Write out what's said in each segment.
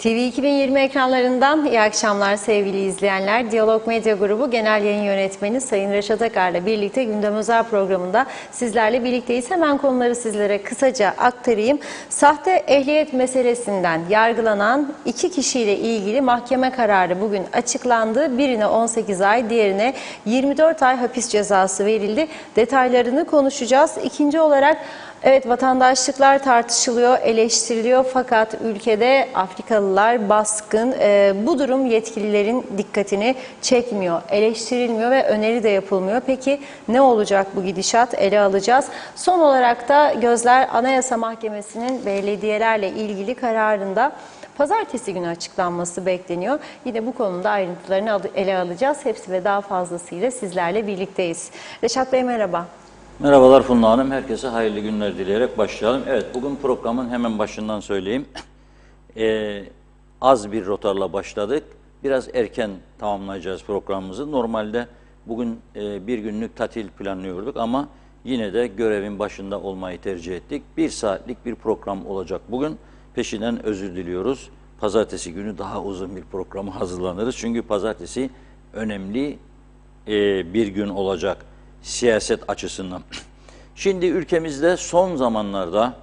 TV 2020 ekranlarından iyi akşamlar sevgili izleyenler. Diyalog Medya Grubu Genel Yayın Yönetmeni Sayın Reşat Akar'la birlikte Gündem Özel programında sizlerle birlikteyiz. Hemen konuları sizlere kısaca aktarayım. Sahte ehliyet meselesinden yargılanan 2 kişiyle ilgili mahkeme kararı bugün açıklandı. Birine 18 ay, diğerine 24 ay hapis cezası verildi. Detaylarını konuşacağız. İkinci olarak evet, vatandaşlıklar tartışılıyor, eleştiriliyor fakat ülkede Afrikalılar baskın. Bu durum yetkililerin dikkatini çekmiyor, eleştirilmiyor ve öneri de yapılmıyor. Peki ne olacak bu gidişat? Ele alacağız. Son olarak da gözler Anayasa Mahkemesi'nin belediyelerle ilgili kararında pazartesi günü açıklanması bekleniyor. Yine bu konuda ayrıntılarını ele alacağız. Hepsi ve daha fazlasıyla sizlerle birlikteyiz. Reşat Bey merhaba. Merhabalar Funda Hanım. Herkese hayırlı günler dileyerek başlayalım. Evet, bugün programın hemen başından söyleyeyim. Az bir rotarla başladık. Biraz erken tamamlayacağız programımızı. Normalde bugün bir günlük tatil planlıyorduk ama yine de görevin başında olmayı tercih ettik. 1 saatlik bir program olacak bugün. Peşinden özür diliyoruz. Pazartesi günü daha uzun bir programa hazırlanırız. Çünkü pazartesi önemli bir gün olacak siyaset açısından. Şimdi ülkemizde son zamanlarda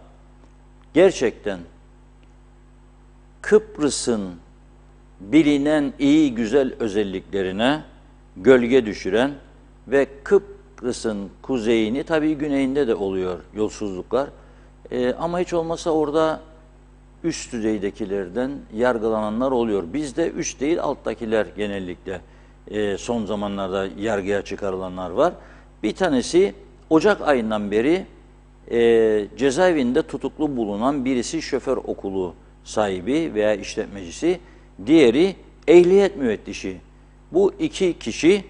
gerçekten Kıbrıs'ın bilinen iyi güzel özelliklerine gölge düşüren ve Kıbrıs'ın kuzeyini, tabii güneyinde de oluyor yolsuzluklar, ama hiç olmasa orada üst düzeydekilerden yargılananlar oluyor. Bizde üst değil alttakiler genellikle son zamanlarda yargıya çıkarılanlar var. Bir tanesi Ocak ayından beri cezaevinde tutuklu bulunan birisi şoför okulu sahibi veya işletmecisi, diğeri ehliyet müvettişi. Bu 2 kişi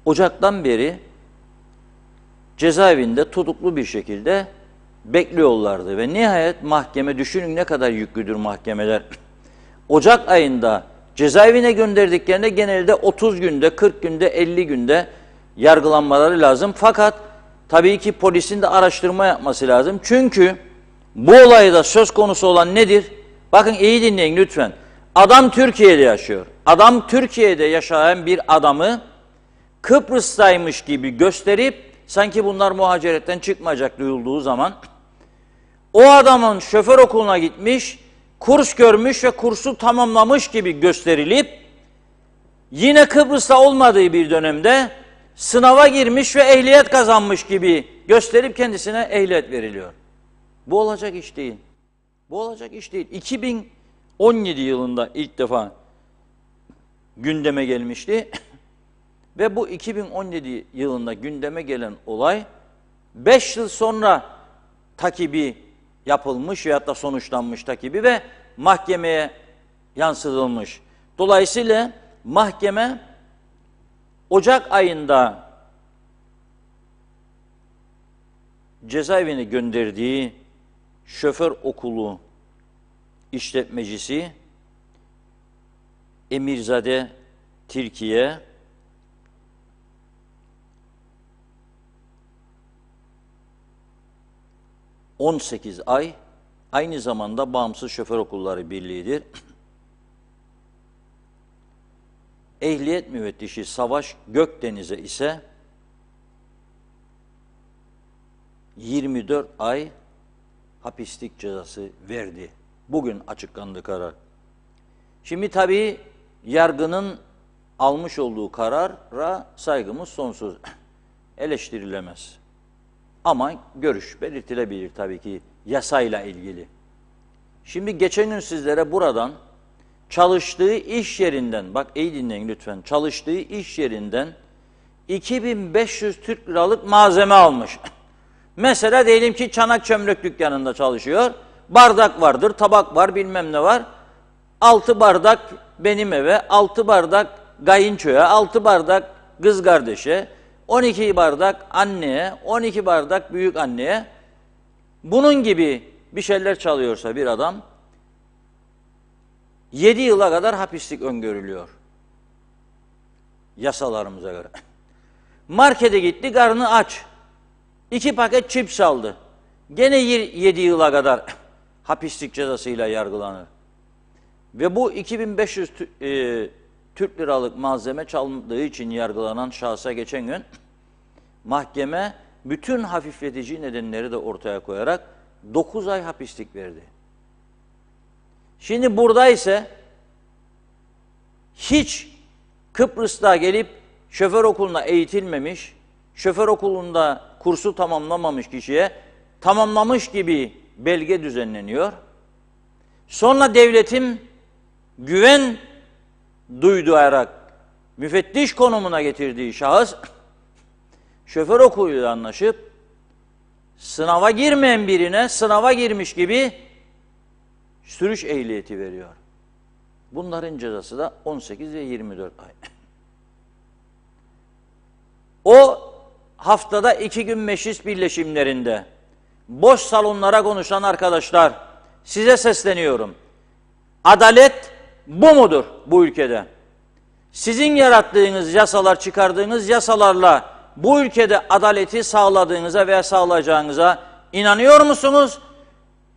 Ocak'tan beri cezaevinde tutuklu bir şekilde bekliyorlardı ve nihayet mahkeme, düşünün ne kadar yüklüdür mahkemeler. Ocak ayında cezaevine gönderdiklerinde genelde 30 günde, 40 günde, 50 günde yargılanmaları lazım. Fakat tabii ki polisin de araştırma yapması lazım. Çünkü bu olayda söz konusu olan nedir? Bakın iyi dinleyin lütfen. Adam Türkiye'de yaşıyor. Adam Türkiye'de yaşayan bir adamı Kıbrıs'taymış gibi gösterip sanki bunlar muhaciretten çıkmayacak duyulduğu zaman o adamın şoför okuluna gitmiş, kurs görmüş ve kursu tamamlamış gibi gösterilip yine Kıbrıs'ta olmadığı bir dönemde sınava girmiş ve ehliyet kazanmış gibi gösterip kendisine ehliyet veriliyor. Bu olacak iş değil. Bu olacak iş değil. 2017 yılında ilk defa gündeme gelmişti. Ve bu 2017 yılında gündeme gelen olay 5 yıl sonra takibi yapılmış veyahut da sonuçlanmış takibi ve mahkemeye yansıtılmış. Dolayısıyla mahkeme Ocak ayında cezaevine gönderdiği şoför okulu işletmecisi Emirzade Türkiye 18 ay, aynı zamanda Bağımsız Şoför Okulları Birliği'dir. Ehliyet müvettişi Savaş Gökdeniz'e ise 24 ay hapislik cezası verdi. Bugün açıklandı karar. Şimdi tabii yargının almış olduğu karara saygımız sonsuz. Eleştirilemez. Ama görüş belirtilebilir tabii ki yasayla ilgili. Şimdi geçen gün sizlere buradan çalıştığı iş yerinden, bak iyi dinleyin lütfen, çalıştığı iş yerinden 2500 Türk liralık malzeme almış. Mesela diyelim ki çanak çömlek dükkanında çalışıyor. Bardak vardır, tabak var, bilmem ne var. 6 bardak benim eve, 6 bardak kayınçoya, 6 bardak kız kardeşe, 12 bardak anneye, 12 bardak büyük anneye. Bunun gibi bir şeyler çalıyorsa bir adam 7 yıla kadar hapislik öngörülüyor yasalarımıza göre. Markete gitti, karnı aç. 2 paket cips aldı. Gene 7 yıla kadar hapislik cezasıyla yargılanır. Ve bu 2500 Türk liralık malzeme çalındığı için yargılanan şahsa geçen gün mahkeme bütün hafifletici nedenleri de ortaya koyarak 9 ay hapislik verdi. Şimdi burada ise hiç Kıbrıs'ta gelip şoför okuluna eğitilmemiş, şoför okulunda kursu tamamlamamış kişiye tamamlamış gibi belge düzenleniyor. Sonra devletin güven duyduğarak müfettiş konumuna getirdiği şahıs şoför okuluyla anlaşıp sınava girmeyen birine sınava girmiş gibi sürüş ehliyeti veriyor. Bunların cezası da 18 ve 24 ay. O haftada 2 gün meclis birleşimlerinde boş salonlara konuşan arkadaşlar, size sesleniyorum. Adalet bu mudur bu ülkede? Sizin yarattığınız yasalar, çıkardığınız yasalarla bu ülkede adaleti sağladığınıza veya sağlayacağınıza inanıyor musunuz?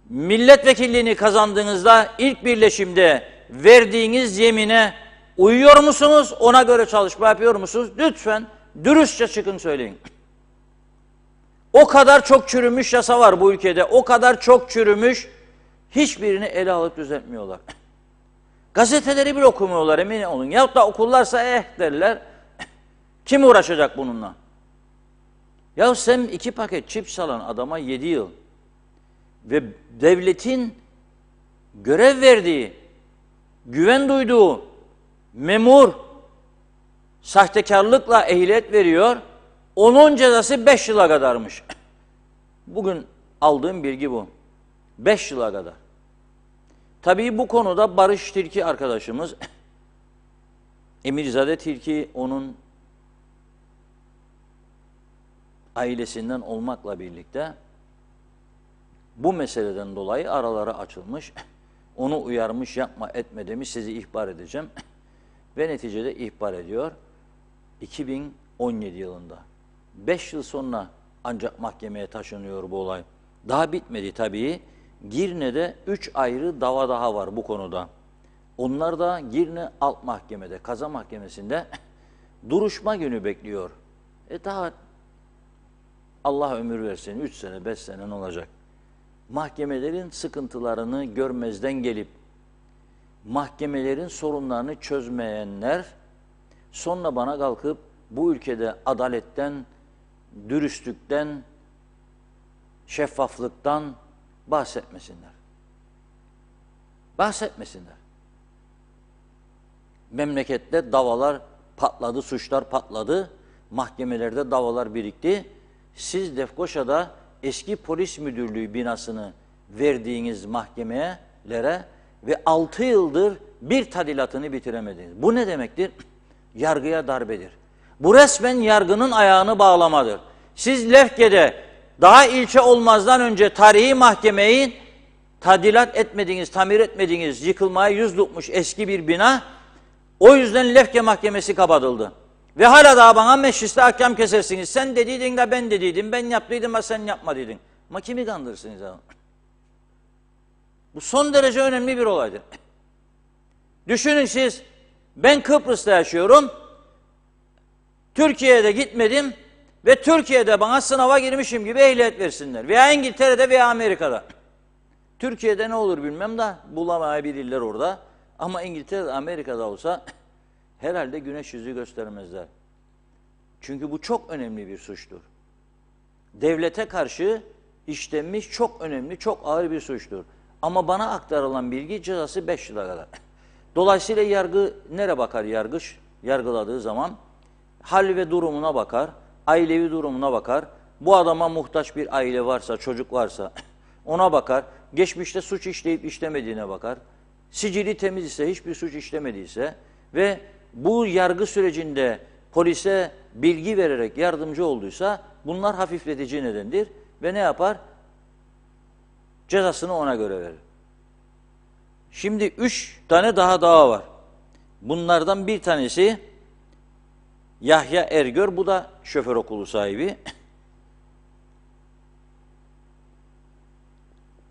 Milletvekilliğini kazandığınızda ilk birleşimde verdiğiniz yemine uyuyor musunuz? Ona göre çalışma yapıyor musunuz? Lütfen dürüstçe çıkın söyleyin. O kadar çok çürümüş yasa var bu ülkede. O kadar çok çürümüş, hiçbirini ele alıp düzeltmiyorlar. Gazeteleri bile okumuyorlar, emin olun. Yahut da okullarsa derler. Kim uğraşacak bununla? Ya sen 2 paket çips alan adama 7 yıl ve devletin görev verdiği, güven duyduğu memur sahtekarlıkla ehliyet veriyor. Onun cezası 5 yıla kadarmış. Bugün aldığım bilgi bu. 5 yıla kadar. Tabii bu konuda Barış Tilki arkadaşımız, Emirzade Tilki onun ailesinden olmakla birlikte bu meseleden dolayı araları açılmış, onu uyarmış, yapma etme demiş, sizi ihbar edeceğim ve neticede ihbar ediyor 2017 yılında. 5 yıl sonra ancak mahkemeye taşınıyor bu olay. Daha bitmedi tabii. Girne'de 3 ayrı dava daha var bu konuda. Onlar da Girne Alt Mahkeme'de, Kaza Mahkemesi'nde duruşma günü bekliyor. Daha Allah ömür versin 3 sene, 5 sene ne olacak? Mahkemelerin sıkıntılarını görmezden gelip mahkemelerin sorunlarını çözmeyenler sonra bana kalkıp bu ülkede adaletten, dürüstlükten, şeffaflıktan bahsetmesinler. Bahsetmesinler. Memlekette davalar patladı, suçlar patladı, mahkemelerde davalar birikti. Siz Lefkoşa'da eski polis müdürlüğü binasını verdiğiniz mahkemelere ve 6 yıldır bir tadilatını bitiremediniz. Bu ne demektir? Yargıya darbedir. Bu resmen yargının ayağını bağlamadır. Siz Lefke'de daha ilçe olmazdan önce tarihi mahkemeyi tadilat etmediğiniz, tamir etmediğiniz, yıkılmaya yüz tutmuş eski bir bina, o yüzden Lefke Mahkemesi kapatıldı. Ve hala daha bana mecliste ahkam kesersiniz. Sen dediydin de ben dediydim, ben yaptıydım ama sen yapmadıydın. Ama kimi kandırırsınız abi? Bu son derece önemli bir olaydır. Düşünün siz, ben Kıbrıs'ta yaşıyorum, Türkiye'de gitmedim ve Türkiye'de bana sınava girmişim gibi ehliyet versinler. Veya İngiltere'de veya Amerika'da. Türkiye'de ne olur bilmem de bulamayabilirler orada. Ama İngiltere'de, Amerika'da olsa herhalde güneş yüzü göstermezler. Çünkü bu çok önemli bir suçtur. Devlete karşı işlenmiş çok önemli, çok ağır bir suçtur. Ama bana aktarılan bilgi cezası 5 yıla kadar. Dolayısıyla yargı nereye bakar yargıç? Yargıladığı zaman hal ve durumuna bakar, ailevi durumuna bakar. Bu adama muhtaç bir aile varsa, çocuk varsa ona bakar. Geçmişte suç işleyip işlemediğine bakar. Sicili temiz ise, hiçbir suç işlemediyse ve bu yargı sürecinde polise bilgi vererek yardımcı olduysa bunlar hafifletici nedendir ve ne yapar? Cezasını ona göre verir. Şimdi 3 tane daha dava var. Bunlardan bir tanesi Yahya Ergör, bu da şoför okulu sahibi.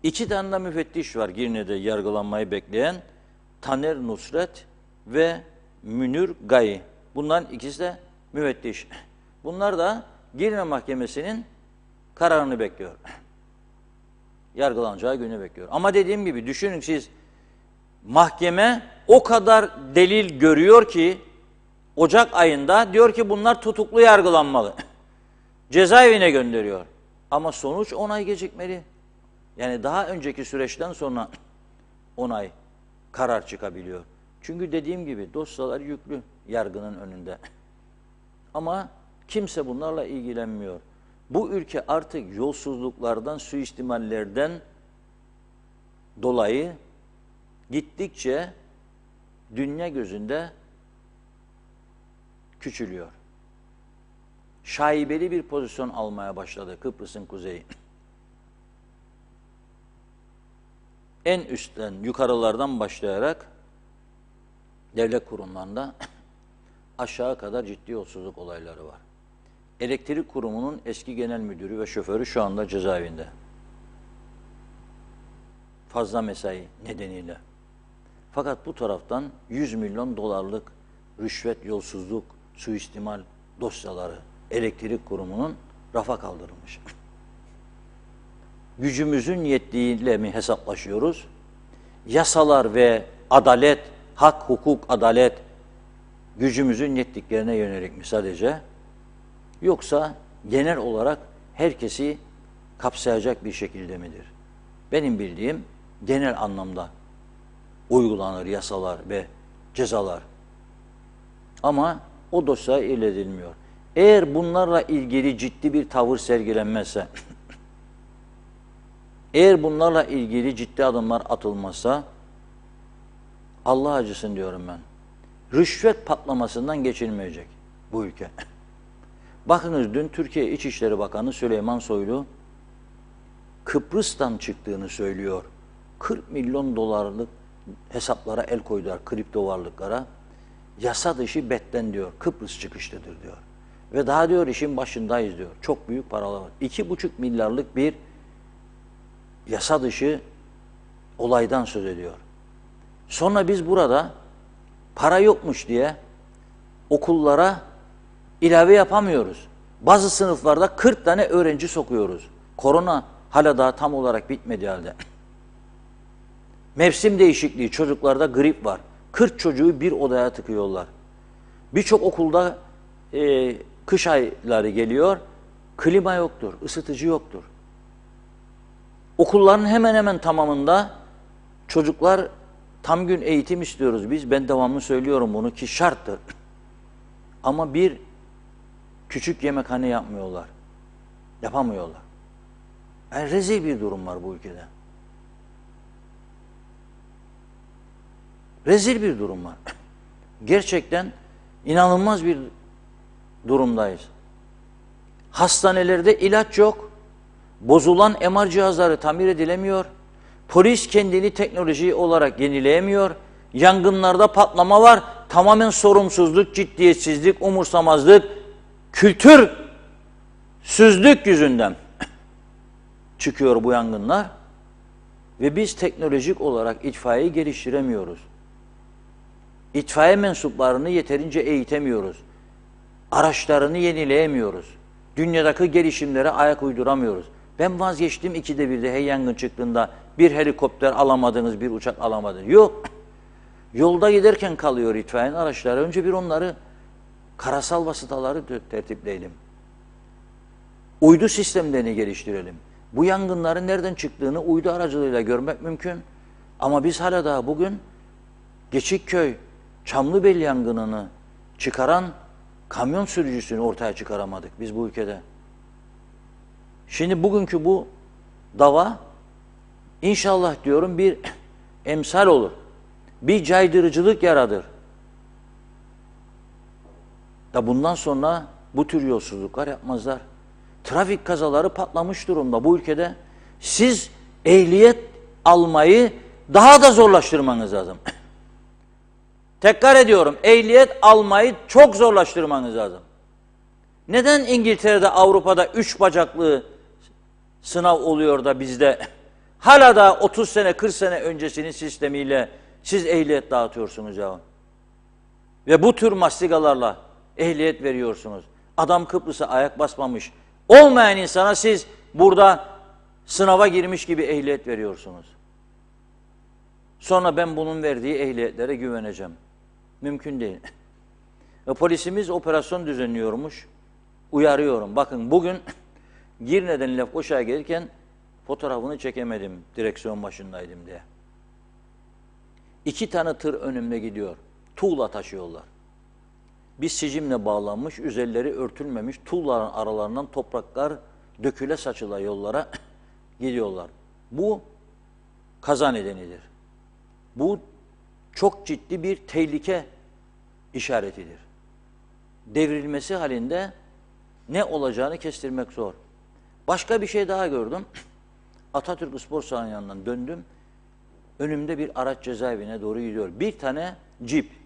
2 tane de müfettiş var Girne'de yargılanmayı bekleyen. Taner Nusret ve Münir Gayi. Bunların ikisi de müfettiş. Bunlar da Girne Mahkemesi'nin kararını bekliyor. Yargılanacağı günü bekliyor. Ama dediğim gibi düşünün siz, mahkeme o kadar delil görüyor ki Ocak ayında diyor ki bunlar tutuklu yargılanmalı. Cezaevine gönderiyor. Ama sonuç 10 ay gecikmeli. Yani daha önceki süreçten sonra 10 ay karar çıkabiliyor. Çünkü dediğim gibi dosyalar yüklü yargının önünde. Ama kimse bunlarla ilgilenmiyor. Bu ülke artık yolsuzluklardan, suistimallerden dolayı gittikçe dünya gözünde küçülüyor. Şaibeli bir pozisyon almaya başladı Kıbrıs'ın kuzeyi. En üstten, yukarılardan başlayarak devlet kurumlarında aşağı kadar ciddi yolsuzluk olayları var. Elektrik kurumunun eski genel müdürü ve şoförü şu anda cezaevinde. Fazla mesai nedeniyle. Fakat bu taraftan 100 milyon dolarlık rüşvet, yolsuzluk, suistimal dosyaları elektrik kurumunun rafa kaldırılmış. Gücümüzün yettiğiyle mi hesaplaşıyoruz? Yasalar ve adalet, hak, hukuk, adalet gücümüzün yettiklerine yönelik mi sadece? Yoksa genel olarak herkesi kapsayacak bir şekilde midir? Benim bildiğim genel anlamda uygulanır yasalar ve cezalar. Ama o dosya ilerledilmiyor. Eğer bunlarla ilgili ciddi bir tavır sergilenmezse, eğer bunlarla ilgili ciddi adımlar atılmazsa, Allah acısın diyorum ben, rüşvet patlamasından geçilmeyecek bu ülke. Bakınız dün Türkiye İçişleri Bakanı Süleyman Soylu, Kıbrıs'tan çıktığını söylüyor. 40 milyon dolarlık hesaplara el koydular, kripto varlıklara. Yasa dışı betten diyor, Kıbrıs çıkışlıdır diyor. Ve daha diyor işin başındayız diyor. Çok büyük paralar var. 2,5 milyarlık bir yasa dışı olaydan söz ediyor. Sonra biz burada para yokmuş diye okullara ilave yapamıyoruz. Bazı sınıflarda 40 tane öğrenci sokuyoruz. Korona hala daha tam olarak bitmedi halde. Mevsim değişikliği, çocuklarda grip var. 40 çocuğu bir odaya tıkıyorlar. Birçok okulda kış ayları geliyor, klima yoktur, ısıtıcı yoktur. Okulların hemen hemen tamamında çocuklar tam gün eğitim istiyoruz biz. Ben devamlı söylüyorum bunu ki şarttır. Ama bir küçük yemekhane yapmıyorlar. Yapamıyorlar. Yani rezil bir durum var bu ülkede. Rezil bir durum var. Gerçekten inanılmaz bir durumdayız. Hastanelerde ilaç yok. Bozulan MR cihazları tamir edilemiyor. Polis kendini teknoloji olarak yenileyemiyor. Yangınlarda patlama var. Tamamen sorumsuzluk, ciddiyetsizlik, umursamazlık, kültürsüzlük yüzünden çıkıyor bu yangınlar. Ve biz teknolojik olarak itfaiyeyi geliştiremiyoruz. İtfaiye mensuplarını yeterince eğitemiyoruz. Araçlarını yenileyemiyoruz. Dünyadaki gelişimlere ayak uyduramıyoruz. Ben vazgeçtim 2'de 1'de hey yangın çıktığında bir helikopter alamadınız, bir uçak alamadınız. Yok. Yolda giderken kalıyor itfaiyenin araçları. Önce bir onları, karasal vasıtaları tertipleyelim. Uydu sistemlerini geliştirelim. Bu yangınların nereden çıktığını uydu aracılığıyla görmek mümkün. Ama biz hala daha bugün Geçikköy, Çamlıbel yangınını çıkaran kamyon sürücüsünü ortaya çıkaramadık biz bu ülkede. Şimdi bugünkü bu dava inşallah diyorum bir emsal olur. Bir caydırıcılık yaradır. Da bundan sonra bu tür yolsuzluklar yapmazlar. Trafik kazaları patlamış durumda bu ülkede. Siz ehliyet almayı daha da zorlaştırmanız lazım. Tekrar ediyorum, ehliyet almayı çok zorlaştırmanız lazım. Neden İngiltere'de, Avrupa'da 3 bacaklı sınav oluyor da bizde hala da 30 sene, 40 sene öncesinin sistemiyle siz ehliyet dağıtıyorsunuz ya? Ve bu tür mastigalarla ehliyet veriyorsunuz. Adam Kıbrıs'a ayak basmamış. Olmayan insana siz burada sınava girmiş gibi ehliyet veriyorsunuz. Sonra ben bunun verdiği ehliyetlere güveneceğim. Mümkün değil. Ve polisimiz operasyon düzenliyormuş. Uyarıyorum. Bakın bugün Girne'den Lefkoşa'ya gelirken fotoğrafını çekemedim. Direksiyon başındaydım diye. 2 tane tır önümde gidiyor. Tuğla taşıyorlar. Bir sicimle bağlanmış, üzerleri örtülmemiş tuğlaların aralarından topraklar döküle saçıla yollara gidiyorlar. Bu kaza nedenidir. Bu çok ciddi bir tehlike işaretidir. Devrilmesi halinde ne olacağını kestirmek zor. Başka bir şey daha gördüm. Atatürk Spor Sahanın yanından döndüm. Önümde bir araç cezaevine doğru gidiyor. Bir tane cip.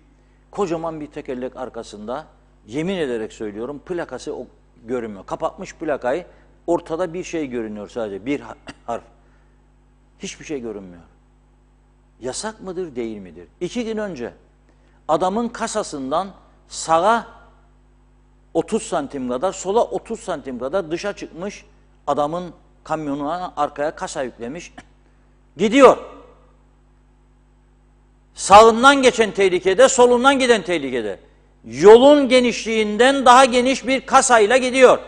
Kocaman bir tekerlek arkasında, yemin ederek söylüyorum, plakası görünmüyor. Kapatmış plakayı, ortada bir şey görünüyor sadece, bir harf. Hiçbir şey görünmüyor. Yasak mıdır, değil midir? 2 gün önce adamın kasasından sağa 30 santim kadar, sola 30 santim kadar dışa çıkmış, adamın kamyonuna arkaya kasa yüklemiş, gidiyor. Sağından geçen tehlikede, solundan giden tehlikede. Yolun genişliğinden daha geniş bir kasayla gidiyor.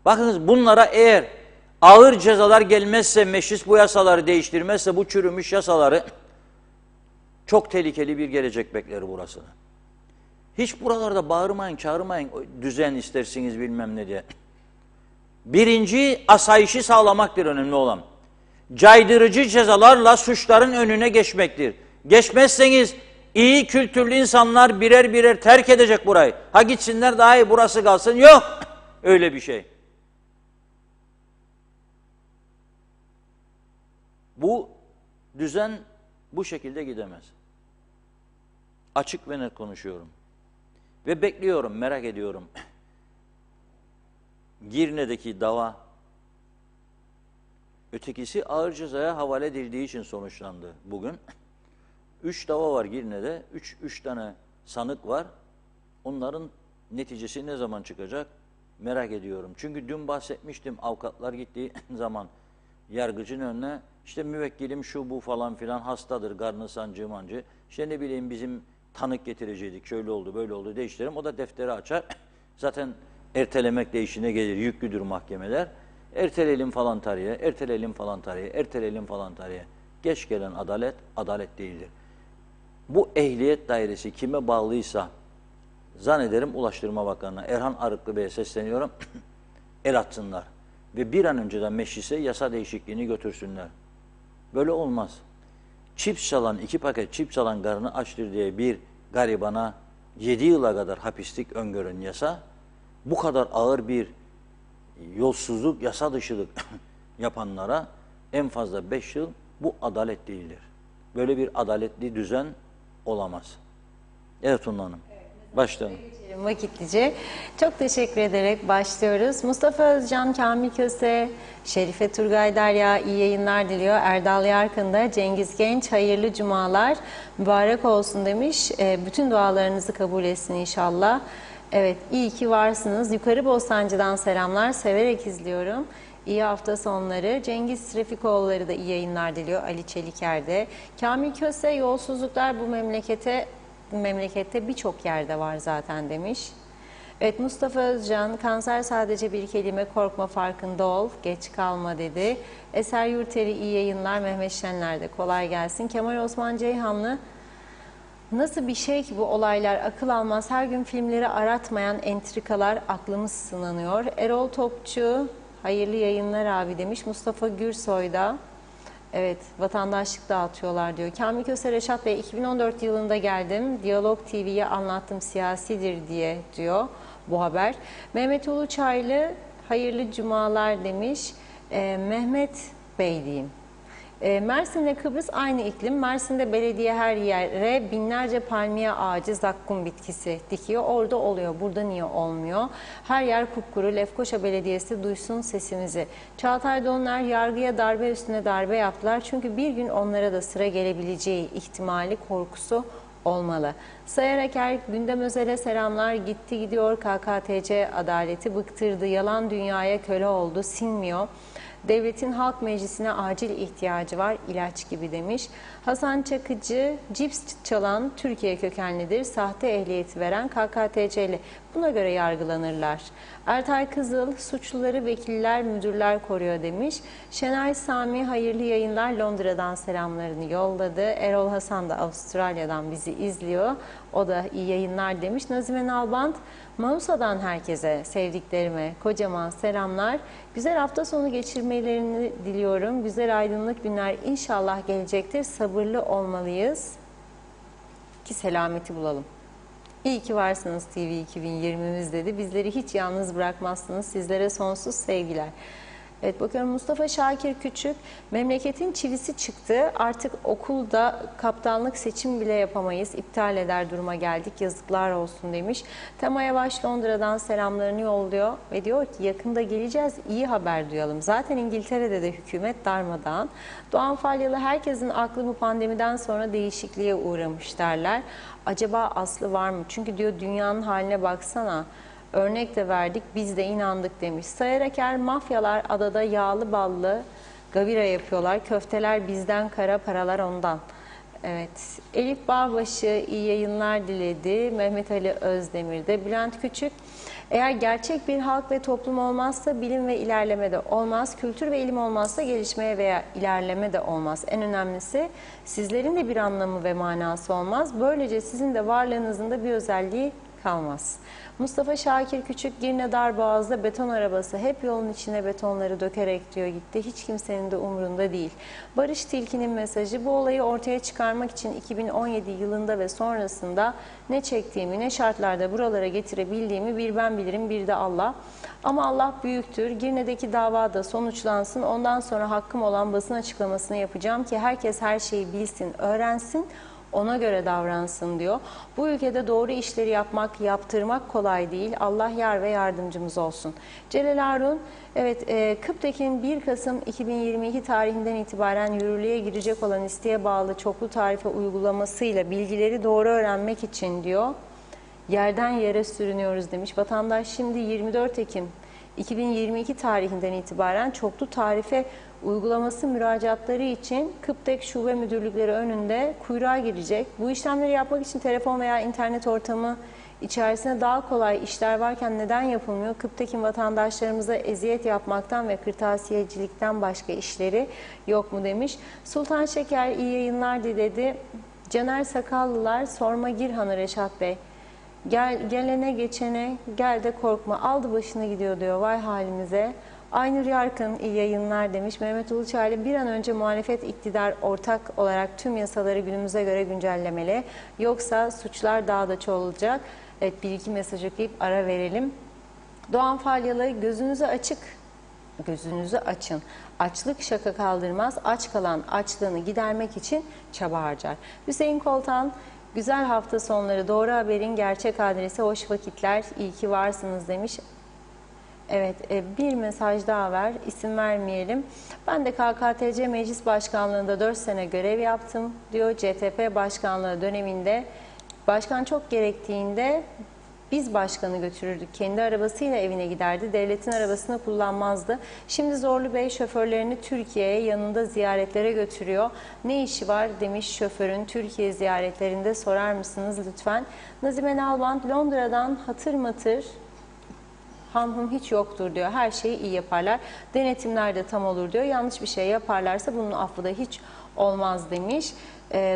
Bakınız bunlara eğer ağır cezalar gelmezse, meclis bu yasaları değiştirmezse, bu çürümüş yasaları, çok tehlikeli bir gelecek bekler burasını. Hiç buralarda bağırmayın, çağırmayın, düzen istersiniz bilmem ne diye. Birinci, asayişi sağlamaktır önemli olan. Caydırıcı cezalarla suçların önüne geçmektir. Geçmezseniz iyi kültürlü insanlar birer birer terk edecek burayı. Ha gitsinler daha iyi, burası kalsın. Yok öyle bir şey. Bu düzen bu şekilde gidemez. Açık ve net konuşuyorum. Ve bekliyorum, merak ediyorum. Girne'deki dava, ötekisi ağır cezaya havale edildiği için sonuçlandı bugün. 3 dava var Girne'de, 3 tane sanık var. Onların neticesi ne zaman çıkacak merak ediyorum. Çünkü dün bahsetmiştim, avukatlar gittiği zaman yargıcın önüne, işte müvekkilim şu bu falan filan hastadır, karnı sancı mancı, işte ne bileyim bizim tanık getirecektik, şöyle oldu böyle oldu değiştirelim. O da defteri açar. Zaten ertelemekle işine gelir, yüklüdür mahkemeler. Erteleyelim falan tarihe, erteleyelim falan tarihe, erteleyelim falan tarihe. Geç gelen adalet, adalet değildir. Bu ehliyet dairesi kime bağlıysa, zannederim Ulaştırma Bakanı'na, Erhan Arıklı Bey'e sesleniyorum, el atsınlar. Ve bir an önceden meclise yasa değişikliğini götürsünler. Böyle olmaz. Çips çalan, 2 paket çips çalan karnı açtır diye bir garibana 7 yıla kadar hapislik öngören yasa, bu kadar ağır bir yolsuzluk, yasa dışılık yapanlara en fazla 5 yıl, bu adalet değildir. Böyle bir adaletli düzen olamaz. Evet Tunla Hanım, başlayalım. Vakitlice. Çok teşekkür ederek başlıyoruz. Mustafa Özcan, Kamil Köse, Şerife Turgay Derya iyi yayınlar diliyor. Erdal Yarkın da, Cengiz Genç hayırlı cumalar, mübarek olsun demiş. Bütün dualarınızı kabul etsin inşallah. Evet, iyi ki varsınız. Yukarı Bostancı'dan selamlar, severek izliyorum. İyi hafta sonları. Cengiz Refikoğulları da iyi yayınlar diliyor. Ali Çeliker de. Kamil Köse, yolsuzluklar bu memlekette birçok yerde var zaten demiş. Evet, Mustafa Özcan, kanser sadece bir kelime, korkma farkında ol, geç kalma dedi. Eser Yurteri iyi yayınlar, Mehmet Şenler de kolay gelsin. Kemal Osman Ceyhanlı, nasıl bir şey ki bu olaylar, akıl almaz, her gün filmleri aratmayan entrikalar, aklımız sınanıyor. Erol Topçu, hayırlı yayınlar abi demiş. Mustafa Gürsoy da, evet, vatandaşlık dağıtıyorlar diyor. Kamil Köse, Reşat Bey, 2014 yılında geldim. Diyalog TV'ye anlattım, siyasidir diye diyor bu haber. Mehmet Uluçaylı, hayırlı cumalar demiş. Mehmet Bey diyeyim. Mersin'le Kıbrıs aynı iklim. Mersin'de belediye her yere binlerce palmiye ağacı, zakkum bitkisi dikiyor. Orada oluyor. Burada niye olmuyor? Her yer kupkuru. Lefkoşa Belediyesi duysun sesimizi. Çağatay Donlar yargıya darbe üstüne darbe yaptılar. Çünkü bir gün onlara da sıra gelebileceği ihtimali, korkusu olmalı. Sayar Aker, gündem özele selamlar. Gitti gidiyor KKTC adaleti bıktırdı. Yalan dünyaya köle oldu. Sinmiyor. Devletin Halk Meclisi'ne acil ihtiyacı var, ilaç gibi demiş. Hasan Çakıcı, cips çalan Türkiye kökenlidir. Sahte ehliyeti veren KKTC'li. Buna göre yargılanırlar. Ertay Kızıl, suçluları vekiller, müdürler koruyor demiş. Şenay Sami, hayırlı yayınlar. Londra'dan selamlarını yolladı. Erol Hasan da Avustralya'dan bizi izliyor. O da iyi yayınlar demiş. Nazime Nalbant, Mausa'dan herkese, sevdiklerime kocaman selamlar. Güzel hafta sonu geçirmelerini diliyorum. Güzel aydınlık günler inşallah gelecektir. Sabırlı olmalıyız ki selameti bulalım. İyi ki varsınız TV 2020'miz dedi. Bizleri hiç yalnız bırakmazsınız. Sizlere sonsuz sevgiler. Evet, bakıyorum Mustafa Şakir Küçük, memleketin çivisi çıktı. Artık okulda kaptanlık seçim bile yapamayız. İptal eder duruma geldik. Yazıklar olsun demiş. Tema Yavaş Londra'dan selamlarını yolluyor ve diyor ki yakında geleceğiz, iyi haber duyalım. Zaten İngiltere'de de hükümet darmadağın. Doğan Falyalı, herkesin aklı bu pandemiden sonra değişikliğe uğramış derler. Acaba aslı var mı? Çünkü diyor dünyanın haline baksana. Örnek de verdik, biz de inandık demiş. Sayar Aker, mafyalar adada yağlı ballı gavira yapıyorlar. Köfteler bizden, kara paralar ondan. Evet. Elif Bağbaşı iyi yayınlar diledi. Mehmet Ali Özdemir de. Bülent Küçük, eğer gerçek bir halk ve toplum olmazsa bilim ve ilerleme de olmaz. Kültür ve ilim olmazsa gelişmeye veya ilerleme de olmaz. En önemlisi sizlerin de bir anlamı ve manası olmaz. Böylece sizin de varlığınızın da bir özelliği kalmaz. Mustafa Şakir Küçük, Girne Darboğaz'da beton arabası hep yolun içine betonları dökerek diyor gitti. Hiç kimsenin de umurunda değil. Barış Tilki'nin mesajı, bu olayı ortaya çıkarmak için 2017 yılında ve sonrasında ne çektiğimi, ne şartlarda buralara getirebildiğimi bir ben bilirim, bir de Allah. Ama Allah büyüktür. Girne'deki dava da sonuçlansın. Ondan sonra hakkım olan basın açıklamasını yapacağım ki herkes her şeyi bilsin, öğrensin. Ona göre davransın diyor. Bu ülkede doğru işleri yapmak, yaptırmak kolay değil. Allah yar ve yardımcımız olsun. Celal Harun, evet, Kıptek'in 1 Kasım 2022 tarihinden itibaren yürürlüğe girecek olan isteğe bağlı çoklu tarife uygulamasıyla bilgileri doğru öğrenmek için diyor, yerden yere sürünüyoruz demiş. Vatandaş şimdi 24 Ekim 2022 tarihinden itibaren çoklu tarife uygulaması müracaatları için Kıptek Şube Müdürlükleri önünde kuyruğa girecek. Bu işlemleri yapmak için telefon veya internet ortamı içerisinde daha kolay işler varken neden yapılmıyor? Kıptek'in vatandaşlarımıza eziyet yapmaktan ve kırtasiyecilikten başka işleri yok mu demiş. Sultan Şeker iyi yayınlar diledi. Caner Sakallılar, sorma Girhan'ı Reşat Bey. Gelene geçene gel de korkma, aldı başına gidiyor diyor, vay halimize. Aynur Yarkın iyi yayınlar demiş. Mehmet Uluçaylı, bir an önce muhalefet iktidar ortak olarak tüm yasaları günümüze göre güncellemeli. Yoksa suçlar daha da çoğalacak. Evet, bir iki mesaj okuyup ara verelim. Doğan Falyalı, gözünüzü açık, gözünüzü açın. Açlık şaka kaldırmaz. Aç kalan açlığını gidermek için çaba harcar. Hüseyin Koltan, güzel hafta sonları, doğru haberin gerçek adresi, hoş vakitler, iyi ki varsınız demiş. Evet, bir mesaj daha var, isim vermeyelim. Ben de KKTC Meclis Başkanlığı'nda 4 sene görev yaptım diyor. CTP Başkanlığı döneminde başkan çok gerektiğinde biz başkanı götürürdük. Kendi arabasıyla evine giderdi. Devletin arabasını kullanmazdı. Şimdi Zorlu Bey şoförlerini Türkiye'ye yanında ziyaretlere götürüyor. Ne işi var demiş şoförün Türkiye ziyaretlerinde, sorar mısınız lütfen? Nazime Nalbant, Londra'dan hatır matır hamhum hiç yoktur diyor. Her şeyi iyi yaparlar. Denetimler de tam olur diyor. Yanlış bir şey yaparlarsa bunun affı da hiç olmaz demiş.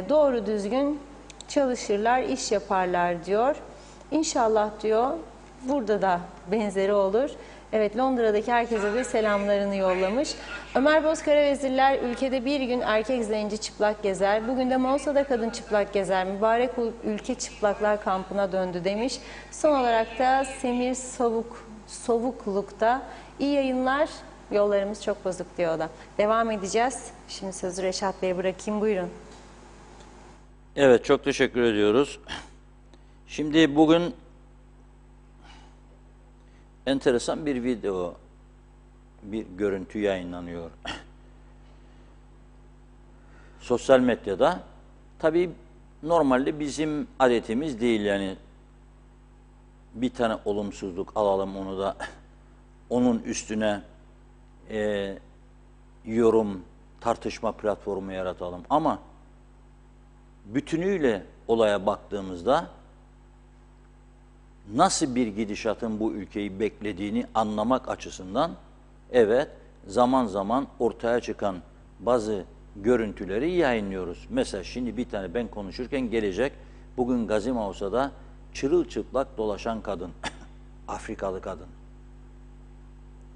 Doğru düzgün çalışırlar, iş yaparlar diyor. İnşallah diyor, burada da benzeri olur. Evet, Londra'daki herkese de selamlarını yollamış. Ömer Bozkara Vezirler, ülkede bir gün erkek zenci çıplak gezer. Bugün de Mosa'da kadın çıplak gezer. Mübarek ülke çıplaklar kampına döndü demiş. Son olarak da Semir Sovukluk'ta iyi yayınlar. Yollarımız çok bozuk diyor o da. Devam edeceğiz. Şimdi sözü Reşat Bey'e bırakayım. Buyurun. Evet, çok teşekkür ediyoruz. Şimdi bugün enteresan bir video, bir görüntü yayınlanıyor. Sosyal medyada. Tabii normalde bizim adetimiz değil, yani bir tane olumsuzluk alalım, onu da onun üstüne yorum, tartışma platformu yaratalım. Ama bütünüyle olaya baktığımızda nasıl bir gidişatın bu ülkeyi beklediğini anlamak açısından, evet, zaman zaman ortaya çıkan bazı görüntüleri yayınlıyoruz. Mesela şimdi bir tane ben konuşurken gelecek, bugün Gazi Mauso'da çırılçıplak dolaşan kadın, Afrikalı kadın.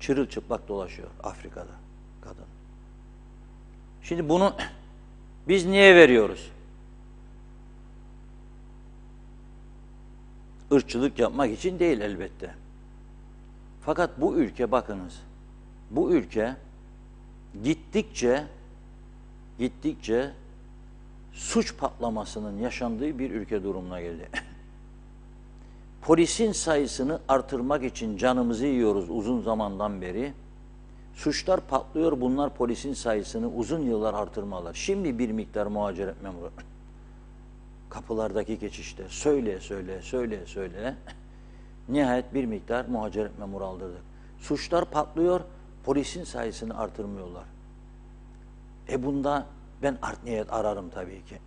Çırılçıplak dolaşıyor Afrika'da kadın. Şimdi bunu biz niye veriyoruz? Irkçılık yapmak için değil elbette. Fakat bu ülke, bakınız, bu ülke gittikçe suç patlamasının yaşandığı bir ülke durumuna geldi. Polisin sayısını artırmak için canımızı yiyoruz uzun zamandan beri. Suçlar patlıyor, bunlar polisin sayısını uzun yıllar artırmalar. Şimdi bir miktar muhaciret memuru. Kapılardaki geçişte söyle. Nihayet bir miktar muhaciret memuru aldırdık. Suçlar patlıyor, polisin sayısını artırmıyorlar. Bunda ben art niyet ararım tabii ki.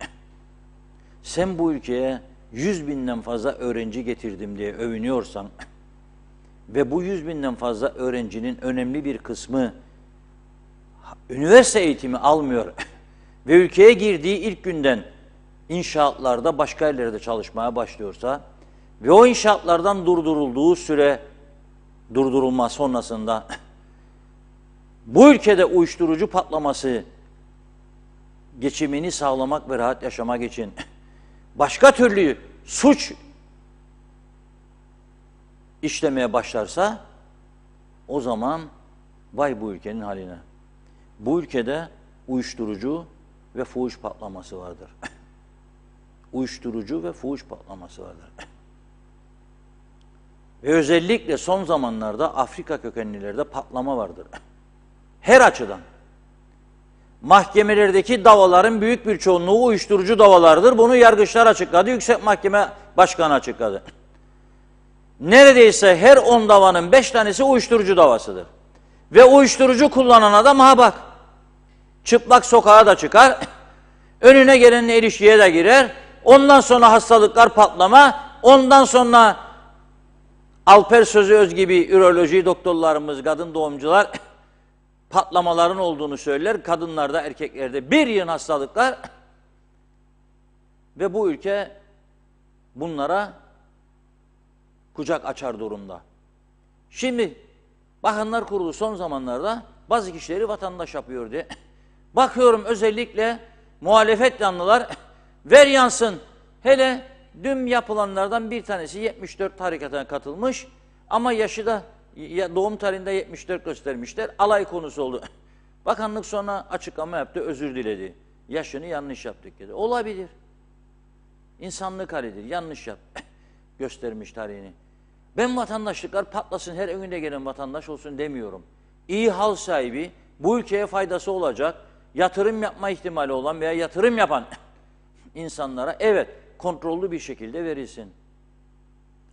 Sen bu ülkeye 100.000'den fazla öğrenci getirdim diye övünüyorsan ve bu 100.000'den fazla öğrencinin önemli bir kısmı üniversite eğitimi almıyor ve ülkeye girdiği ilk günden inşaatlarda başka yerlerde çalışmaya başlıyorsa ve o inşaatlardan durdurulduğu süre, durdurulma sonrasında bu ülkede uyuşturucu patlaması, geçimini sağlamak ve rahat yaşamak için başka türlü suç işlemeye başlarsa, o zaman vay bu ülkenin haline. Bu ülkede uyuşturucu ve fuhuş patlaması vardır. Uyuşturucu ve fuhuş patlaması vardır. Ve özellikle son zamanlarda Afrika kökenlilerde patlama vardır. Her açıdan. Mahkemelerdeki davaların büyük bir çoğunluğu uyuşturucu davalardır. Bunu yargıçlar açıkladı, Yüksek Mahkeme Başkanı açıkladı. Neredeyse her 10 davanın 5 tanesi uyuşturucu davasıdır. Ve uyuşturucu kullanan adam, ha bak, çıplak sokağa da çıkar, önüne gelenle ilişkiye de girer, ondan sonra hastalıklar patlama, ondan sonra Alper Sözüöz gibi üroloji doktorlarımız, kadın doğumcular patlamaların olduğunu söyler. Kadınlarda, erkeklerde bir yığın hastalıklar ve bu ülke bunlara kucak açar durumda. Şimdi Bakanlar Kurulu son zamanlarda bazı kişileri vatandaş yapıyor diye. Bakıyorum özellikle muhalefet yanlılar ver yansın. Hele dün yapılanlardan bir tanesi 74 harekatına katılmış ama yaşı da doğum tarihinde 74 göstermişler. Alay konusu oldu. Bakanlık sonra açıklama yaptı, özür diledi. Yaşını yanlış yaptık dedi. Olabilir. İnsanlık halidir. Yanlış yap. Göstermiş tarihini. Ben vatandaşlıklar patlasın, her önüne gelen vatandaş olsun demiyorum. İyi hal sahibi, bu ülkeye faydası olacak, yatırım yapma ihtimali olan veya yatırım yapan insanlara evet kontrollü bir şekilde verilsin.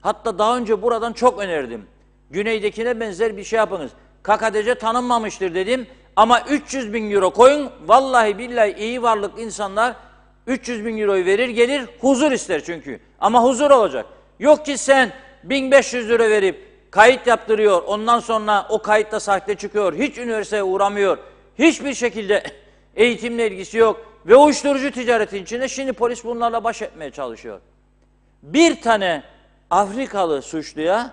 Hatta daha önce buradan çok önerdim. Güneydekine benzer bir şey yapınız. KKTC tanınmamıştır dedim ama 300.000 euro koyun, vallahi billahi iyi varlıklı insanlar 300.000 euroyu verir gelir, huzur ister çünkü. Ama huzur olacak. Yok ki sen 1500 lira verip kayıt yaptırıyor, ondan sonra o kayıtta sahte çıkıyor, hiç üniversiteye uğramıyor, hiçbir şekilde eğitimle ilgisi yok ve uyuşturucu ticaretin içinde şimdi polis bunlarla baş etmeye çalışıyor. Bir tane Afrikalı suçluya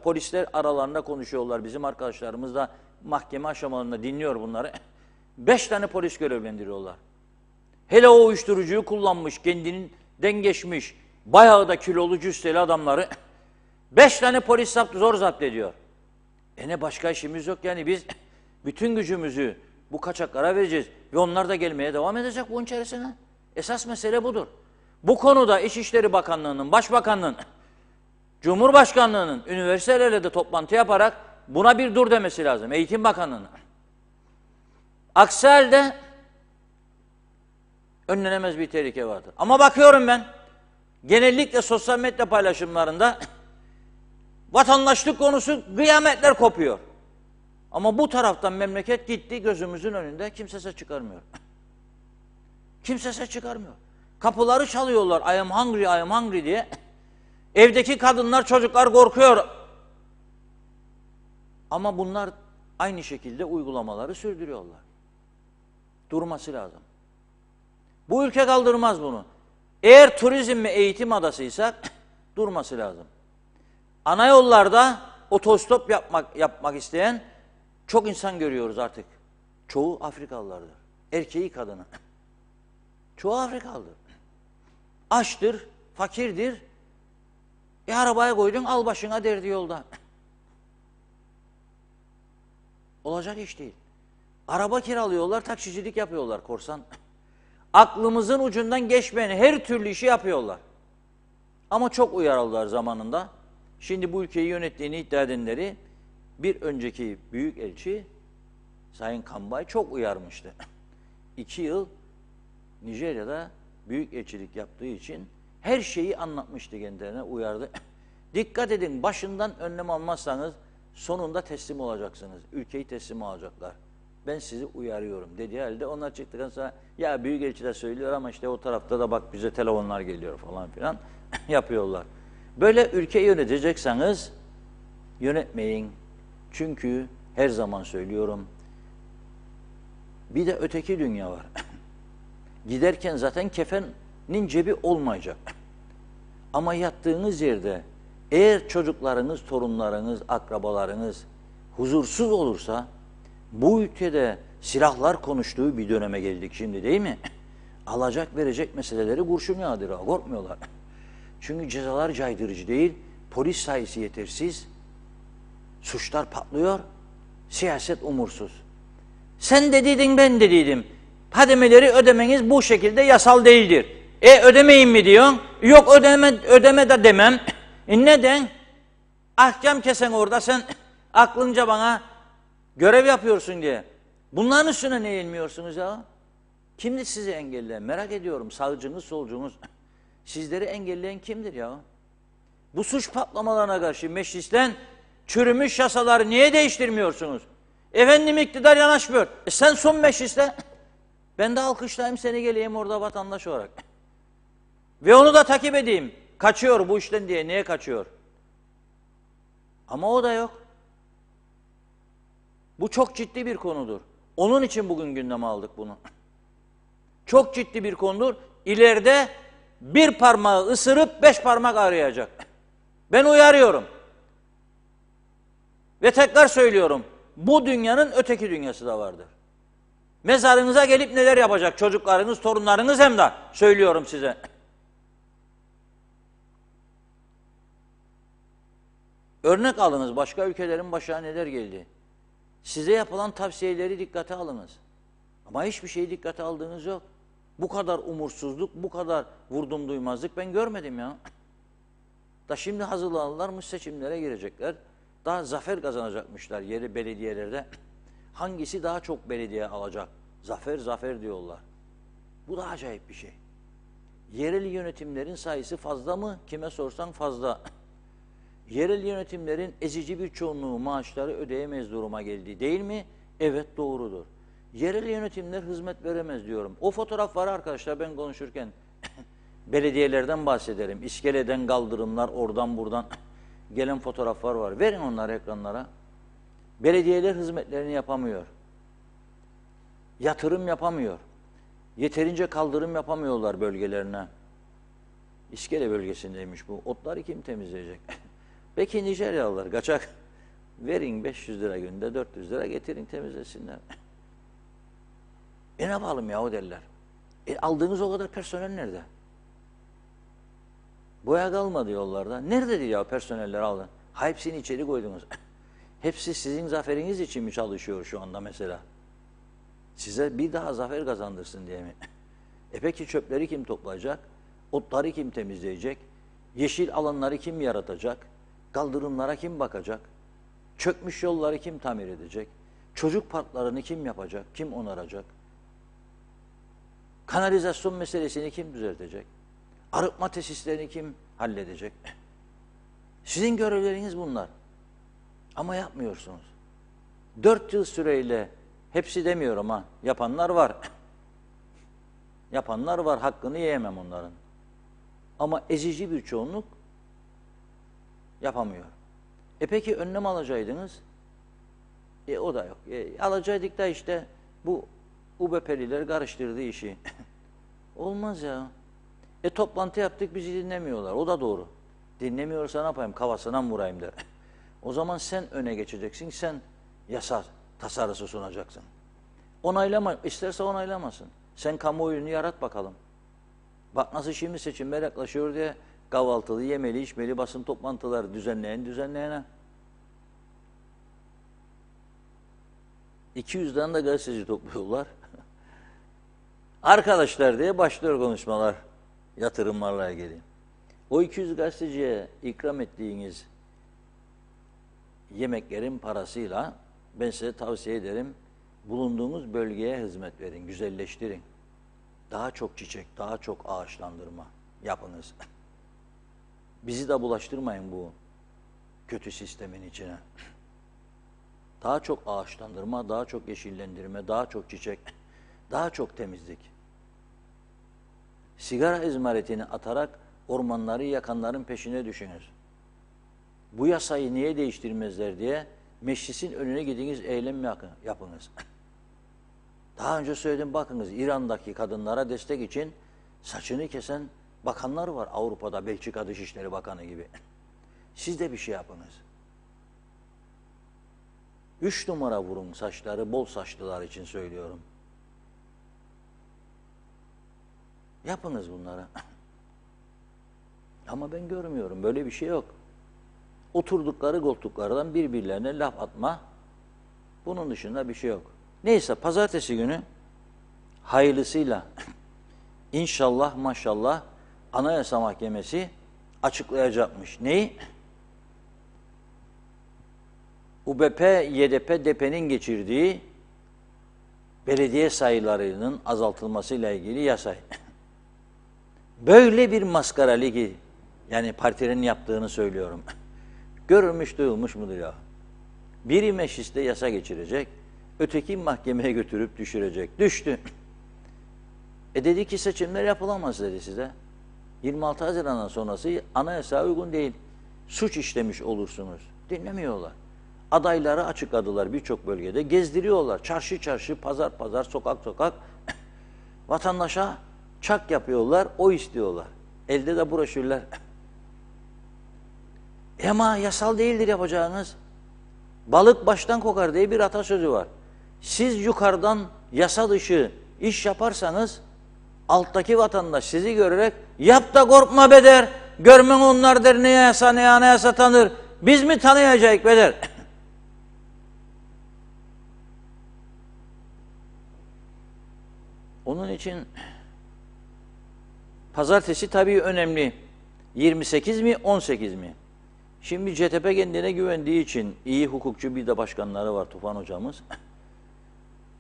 polisler aralarında konuşuyorlar, bizim arkadaşlarımız da mahkeme aşamalarında dinliyor bunları. 5 tane polis görevlendiriyorlar. Hele o uyuşturucuyu kullanmış, kendinden geçmiş, bayağı da kilolu cüsseli adamları 5 tane polis zor zapt ediyor. Ne başka işimiz yok yani biz bütün gücümüzü bu kaçaklara vereceğiz ve onlar da gelmeye devam edecek bunun içerisine. Esas mesele budur. Bu konuda İçişleri Bakanlığı'nın, Başbakanlığı'nın, Cumhurbaşkanlığı'nın üniversitelerle de toplantı yaparak buna bir dur demesi lazım. Eğitim Bakanlığı'nın. Aksi halde önlenemez bir tehlike vardır. Ama bakıyorum ben genellikle sosyal medya paylaşımlarında vatandaşlık konusu kıyametler kopuyor. Ama bu taraftan memleket gitti gözümüzün önünde kimse ses çıkarmıyor. Kimse ses çıkarmıyor. Kapıları çalıyorlar I am hungry, I am hungry diye. Evdeki kadınlar, çocuklar korkuyor. Ama bunlar aynı şekilde uygulamaları sürdürüyorlar. Durması lazım. Bu ülke kaldırmaz bunu. Eğer turizm ve eğitim adasıysa durması lazım. Ana yollarda otostop yapmak isteyen çok insan görüyoruz artık. Çoğu Afrikalılardır. Erkeği kadını. Çoğu Afrikalıdır. Açtır, fakirdir. Arabaya koydun al başına derdi yolda. Olacak iş değil. Araba kiralıyorlar, taksicilik yapıyorlar korsan. Aklımızın ucundan geçmeyen her türlü işi yapıyorlar. Ama çok uyarıldılar zamanında. Şimdi bu ülkeyi yönettiğini iddia edenleri bir önceki büyükelçi Sayın Kambay çok uyarmıştı. 2 yıl Nijerya'da büyükelçilik yaptığı için her şeyi anlatmıştı kendilerine, uyardı. Dikkat edin, başından önlem almazsanız sonunda teslim olacaksınız. Ülkeyi teslim alacaklar. Ben sizi uyarıyorum dediği halde onlar çıktıktan sonra ya büyükelçi de söylüyor ama işte o tarafta da bak bize telefonlar geliyor falan filan yapıyorlar. Böyle ülke yönetecekseniz yönetmeyin. Çünkü her zaman söylüyorum bir de öteki dünya var. Giderken zaten kefenin cebi olmayacak. Ama yattığınız yerde eğer çocuklarınız, torunlarınız, akrabalarınız huzursuz olursa bu ülkede silahlar konuştuğu bir döneme geldik şimdi değil mi? Alacak verecek meseleleri kurşun yağdırıyor, korkmuyorlar. Çünkü cezalar caydırıcı değil, polis sayısı yetersiz, suçlar patlıyor, siyaset umursuz. Sen dediydin ben dediydim. Hademeleri ödemeniz bu şekilde yasal değildir. Ödemeyin mi diyorsun? Yok ödeme de demem. Neden? Ahkam kesen orada sen aklınca bana görev yapıyorsun diye. Bunların üstüne ne eğilmiyorsunuz ya? Kimdir sizi engelleyen? Merak ediyorum. Sağcınız, solcunuz. Sizleri engelleyen kimdir ya? Bu suç patlamalarına karşı meclisten çürümüş yasaları niye değiştirmiyorsunuz? Efendim iktidar yanaşmıyor. Sen son mecliste ben de alkışlayayım seni geleyim orada vatandaş olarak. Ve onu da takip edeyim. Kaçıyor bu işten diye. Niye kaçıyor? Ama o da yok. Bu çok ciddi bir konudur. Onun için bugün gündeme aldık bunu. Çok ciddi bir konudur. İleride bir parmağı ısırıp 5 parmak arayacak. Ben uyarıyorum. Ve tekrar söylüyorum. Bu dünyanın öteki dünyası da vardır. Mezarınıza gelip neler yapacak çocuklarınız, torunlarınız hem de söylüyorum size. Örnek alınız başka ülkelerin başına neler geldi. Size yapılan tavsiyeleri dikkate alınız. Ama hiçbir şeyi dikkate aldığınız yok. Bu kadar umursuzluk, bu kadar vurdum duymazlık ben görmedim ya. Da şimdi hazırlanırlarmış seçimlere girecekler. Daha zafer kazanacakmışlar yeri belediyelerde. Hangisi daha çok belediye alacak? Zafer zafer diyorlar. Bu da acayip bir şey. Yerel yönetimlerin sayısı fazla mı? Kime sorsan fazla. Yerel yönetimlerin ezici bir çoğunluğu maaşları ödeyemez duruma geldi değil mi? Evet doğrudur. Yerel yönetimler hizmet veremez diyorum. O fotoğraf var arkadaşlar ben konuşurken. Belediyelerden bahsederim. İskeleden kaldırımlar oradan buradan gelen fotoğraflar var. Verin onları ekranlara. Belediyeler hizmetlerini yapamıyor. Yatırım yapamıyor. Yeterince kaldırım yapamıyorlar bölgelerine. İskele bölgesindeymiş bu. Otları kim temizleyecek? Peki Nijeryalılar kaçak. Verin 500 lira günde 400 lira getirin temizlesinler. Ne yapalım ya o derler. Aldığınız o kadar personel nerede? Boya kalmadı yollarda. Nerede diyor ya personeller aldın? Hepsini içeri koydunuz. Hepsi sizin zaferiniz için mi çalışıyor şu anda mesela? Size bir daha zafer kazandırsın diye mi? Peki çöpleri kim toplayacak? Otları kim temizleyecek? Yeşil alanları kim yaratacak? Kaldırımlara kim bakacak? Çökmüş yolları kim tamir edecek? Çocuk parklarını kim yapacak? Kim onaracak? Kanalizasyon meselesini kim düzeltecek? Arıtma tesislerini kim halledecek? Sizin görevleriniz bunlar. Ama yapmıyorsunuz. 4 yıl süreyle, hepsi demiyorum ha, yapanlar var. Yapanlar var, hakkını yiyemem onların. Ama ezici bir çoğunluk yapamıyor. Peki önlem alacaktınız? O da yok. Alacaktık da işte bu UBP'liler karıştırdığı işi. Olmaz ya. Toplantı yaptık, bizi dinlemiyorlar. O da doğru. Dinlemiyorsa ne yapayım? Kafasına mı vurayım der. O zaman sen öne geçeceksin. Sen yasa tasarısı sunacaksın. Onaylama, isterse onaylamasın. Sen kamuoyunu yarat bakalım. Bak nasıl şimdi seçimler yaklaşıyor diye kahvaltılı, yemeli, içmeli basın toplantıları düzenleyene. 200'den de gazeteci topluyorlar. Arkadaşlar diye başlıyor konuşmalar yatırımlarla ilgili. O 200 gazeteciye ikram ettiğiniz yemeklerin parasıyla ben size tavsiye ederim, bulunduğunuz bölgeye hizmet verin, güzelleştirin. Daha çok çiçek, daha çok ağaçlandırma yapınız. Bizi de bulaştırmayın bu kötü sistemin içine. Daha çok ağaçlandırma, daha çok yeşillendirme, daha çok çiçek, daha çok temizlik. Sigara izmaritini atarak ormanları yakanların peşine düşünür. Bu yasayı niye değiştirmezler diye meclisin önüne gidiniz, eylem yapınız. Daha önce söyledim, bakınız İran'daki kadınlara destek için saçını kesen bakanlar var Avrupa'da, Belçika Dışişleri Bakanı gibi. Siz de bir şey yapınız. 3 numara vurun saçları, bol saçlılar için söylüyorum. Yapınız bunları. Ama ben görmüyorum, böyle bir şey yok. Oturdukları koltuklardan birbirlerine laf atma, bunun dışında bir şey yok. Neyse, pazartesi günü hayırlısıyla inşallah maşallah Anayasa Mahkemesi açıklayacakmış. Neyi? UBP, YDP, DP'nin geçirdiği belediye sayılarının azaltılmasıyla ilgili yasayı. Böyle bir maskara ligi, yani partilerin yaptığını söylüyorum. Görülmüş duyulmuş mudur ya? Biri mecliste yasa geçirecek, öteki mahkemeye götürüp düşürecek. Düştü. Dedi ki seçimler yapılamaz dedi size. 26 Haziran'dan sonrası anayasaya uygun değil. Suç işlemiş olursunuz. Dinlemiyorlar. Adayları açıkladılar birçok bölgede. Gezdiriyorlar. Çarşı çarşı, pazar pazar, sokak sokak. Vatandaşa çak yapıyorlar, o istiyorlar. Elde de broşürler. Ama yasal değildir yapacağınız. Balık baştan kokar diye bir atasözü var. Siz yukarıdan yasa dışı iş yaparsanız alttaki vatandaş sizi görerek yap da korkma be der. Görmen onlar der, ne yasa ne anayasa tanır. Biz mi tanıyacak be der. Onun için pazartesi tabii önemli. 28 mi 18 mi? Şimdi CTP kendine güvendiği için iyi hukukçu bir de başkanları var, Tufan hocamız.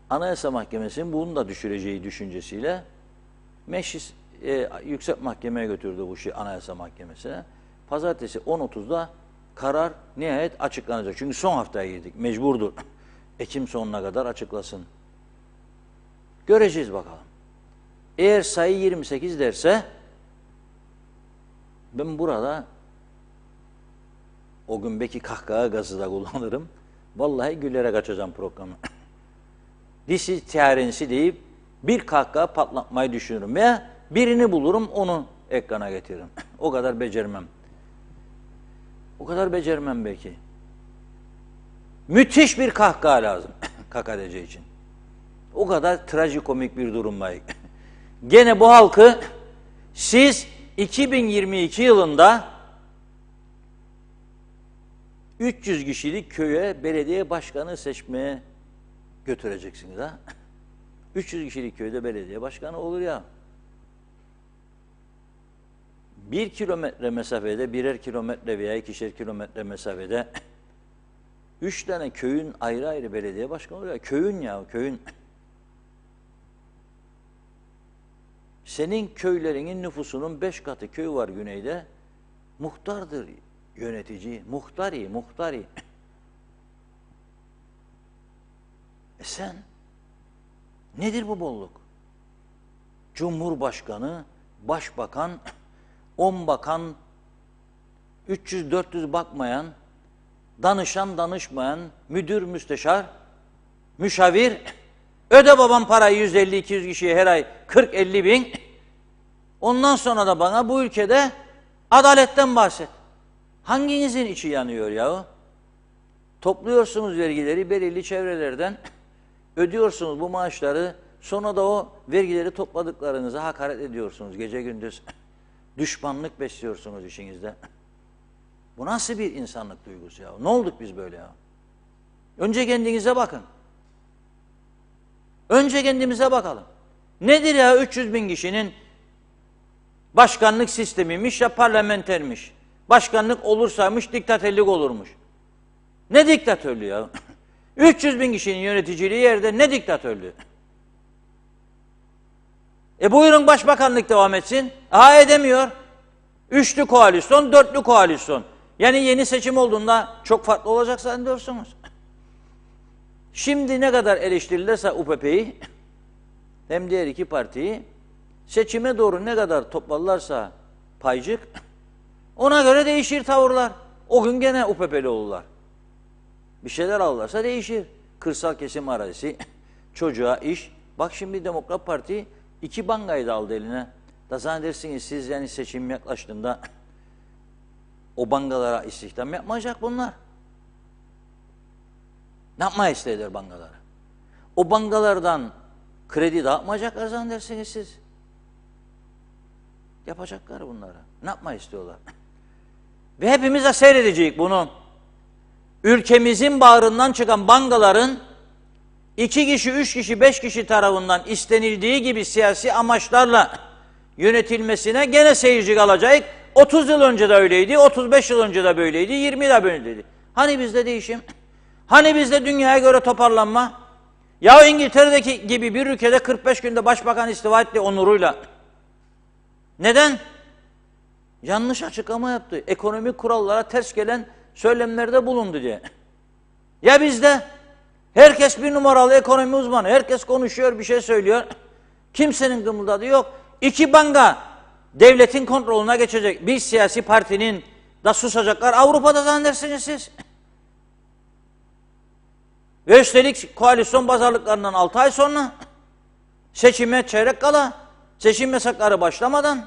Anayasa Mahkemesi'nin bunu da düşüreceği düşüncesiyle meclis yüksek mahkemeye götürdü bu işi, Anayasa Mahkemesi'ne. Pazartesi 10.30'da karar nihayet açıklanacak. Çünkü son haftaya girdik, mecburdur. Ekim sonuna kadar açıklasın. Göreceğiz bakalım. Eğer sayı 28 derse ben burada o gün belki kahkaha gazı da kullanırım. Vallahi gülerek açacağım programı. Disi tiyarensi deyip bir kahkaha patlatmayı düşünürüm. Veya birini bulurum, onu ekrana getiririm. O kadar becermem. O kadar becermem belki. Müthiş bir kahkaha lazım KKTC için. O kadar trajikomik bir durumdayız. Gene bu halkı siz 2022 yılında 300 kişilik köye belediye başkanı seçmeye götüreceksiniz ha. 300 kişilik köyde belediye başkanı olur ya. 1 kilometre mesafede, birer kilometre veya 2'şer kilometre mesafede 3 tane köyün ayrı ayrı belediye başkanı oluyor. Köyün ya, köyün. Senin köylerinin nüfusunun 5 katı köy var güneyde. Muhtardır yönetici. Muhtari. Sen, nedir bu bolluk? Cumhurbaşkanı, başbakan, 10 bakan, 300-400 bakmayan, danışan danışmayan, müdür müsteşar, müşavir, öde babam parayı 150-200 kişiye her ay 40-50 bin. Ondan sonra da bana bu ülkede adaletten bahset. Hanginizin içi yanıyor yahu? Topluyorsunuz vergileri belirli çevrelerden, ödüyorsunuz bu maaşları, sonra da o vergileri topladıklarınıza hakaret ediyorsunuz gece gündüz. Düşmanlık besliyorsunuz işinizde. Bu nasıl bir insanlık duygusu ya? Ne olduk biz böyle ya? Önce kendinize bakın. Önce kendimize bakalım. Nedir ya 300 bin kişinin başkanlık sistemiymiş ya parlamentermiş. Başkanlık olursaymış diktatörlük olurmuş. Ne diktatörlüğü ya? 300 bin kişinin yöneticiliği yerde ne diktatörlüğü? Buyurun başbakanlık devam etsin. Edemiyor. 3'lü koalisyon, 4'lü koalisyon. Yani yeni seçim olduğunda çok farklı olacak zannediyorsunuz. Şimdi ne kadar eleştirilirse UPP'yi hem diğer iki partiyi seçime doğru ne kadar toplarlarsa paycık ona göre değişir tavırlar. O gün gene UPP'li olurlar. Bir şeyler alırlarsa değişir. Kırsal kesim arazisi, çocuğa iş. Bak şimdi Demokrat Parti 2 bankayı da aldı eline. Da zannedersiniz siz yani seçim yaklaştığında o bankalara istihdam yapmayacak bunlar. Ne yapmaya istediler bankalara? O bankalardan kredi dağıtmayacaklar zannedersiniz siz. Yapacaklar bunlara. Ne yapmayı istiyorlar? Ve hepimiz de seyredeceğiz bunu. Ülkemizin bağrından çıkan bankaların 2 kişi, 3 kişi, 5 kişi tarafından istenildiği gibi siyasi amaçlarla yönetilmesine gene seyirci kalacak. 30 yıl önce de öyleydi, 35 yıl önce de böyleydi, 20 de böyleydi. Hani bizde değişim? Hani bizde dünyaya göre toparlanma? Ya İngiltere'deki gibi bir ülkede 45 günde başbakan istifa etti onuruyla. Neden? Yanlış açıklama yaptı. Ekonomik kurallara ters gelen söylemlerde bulundu diye. Ya bizde? Herkes bir numaralı ekonomi uzmanı. Herkes konuşuyor, bir şey söylüyor. Kimsenin gımıldadığı yok. 2 banka devletin kontrolüne geçecek. Bir siyasi partinin da susacaklar. Avrupa'da zannedersiniz siz. Ve üstelik koalisyon pazarlıklarından 6 ay sonra seçime çeyrek kala, seçim yasakları başlamadan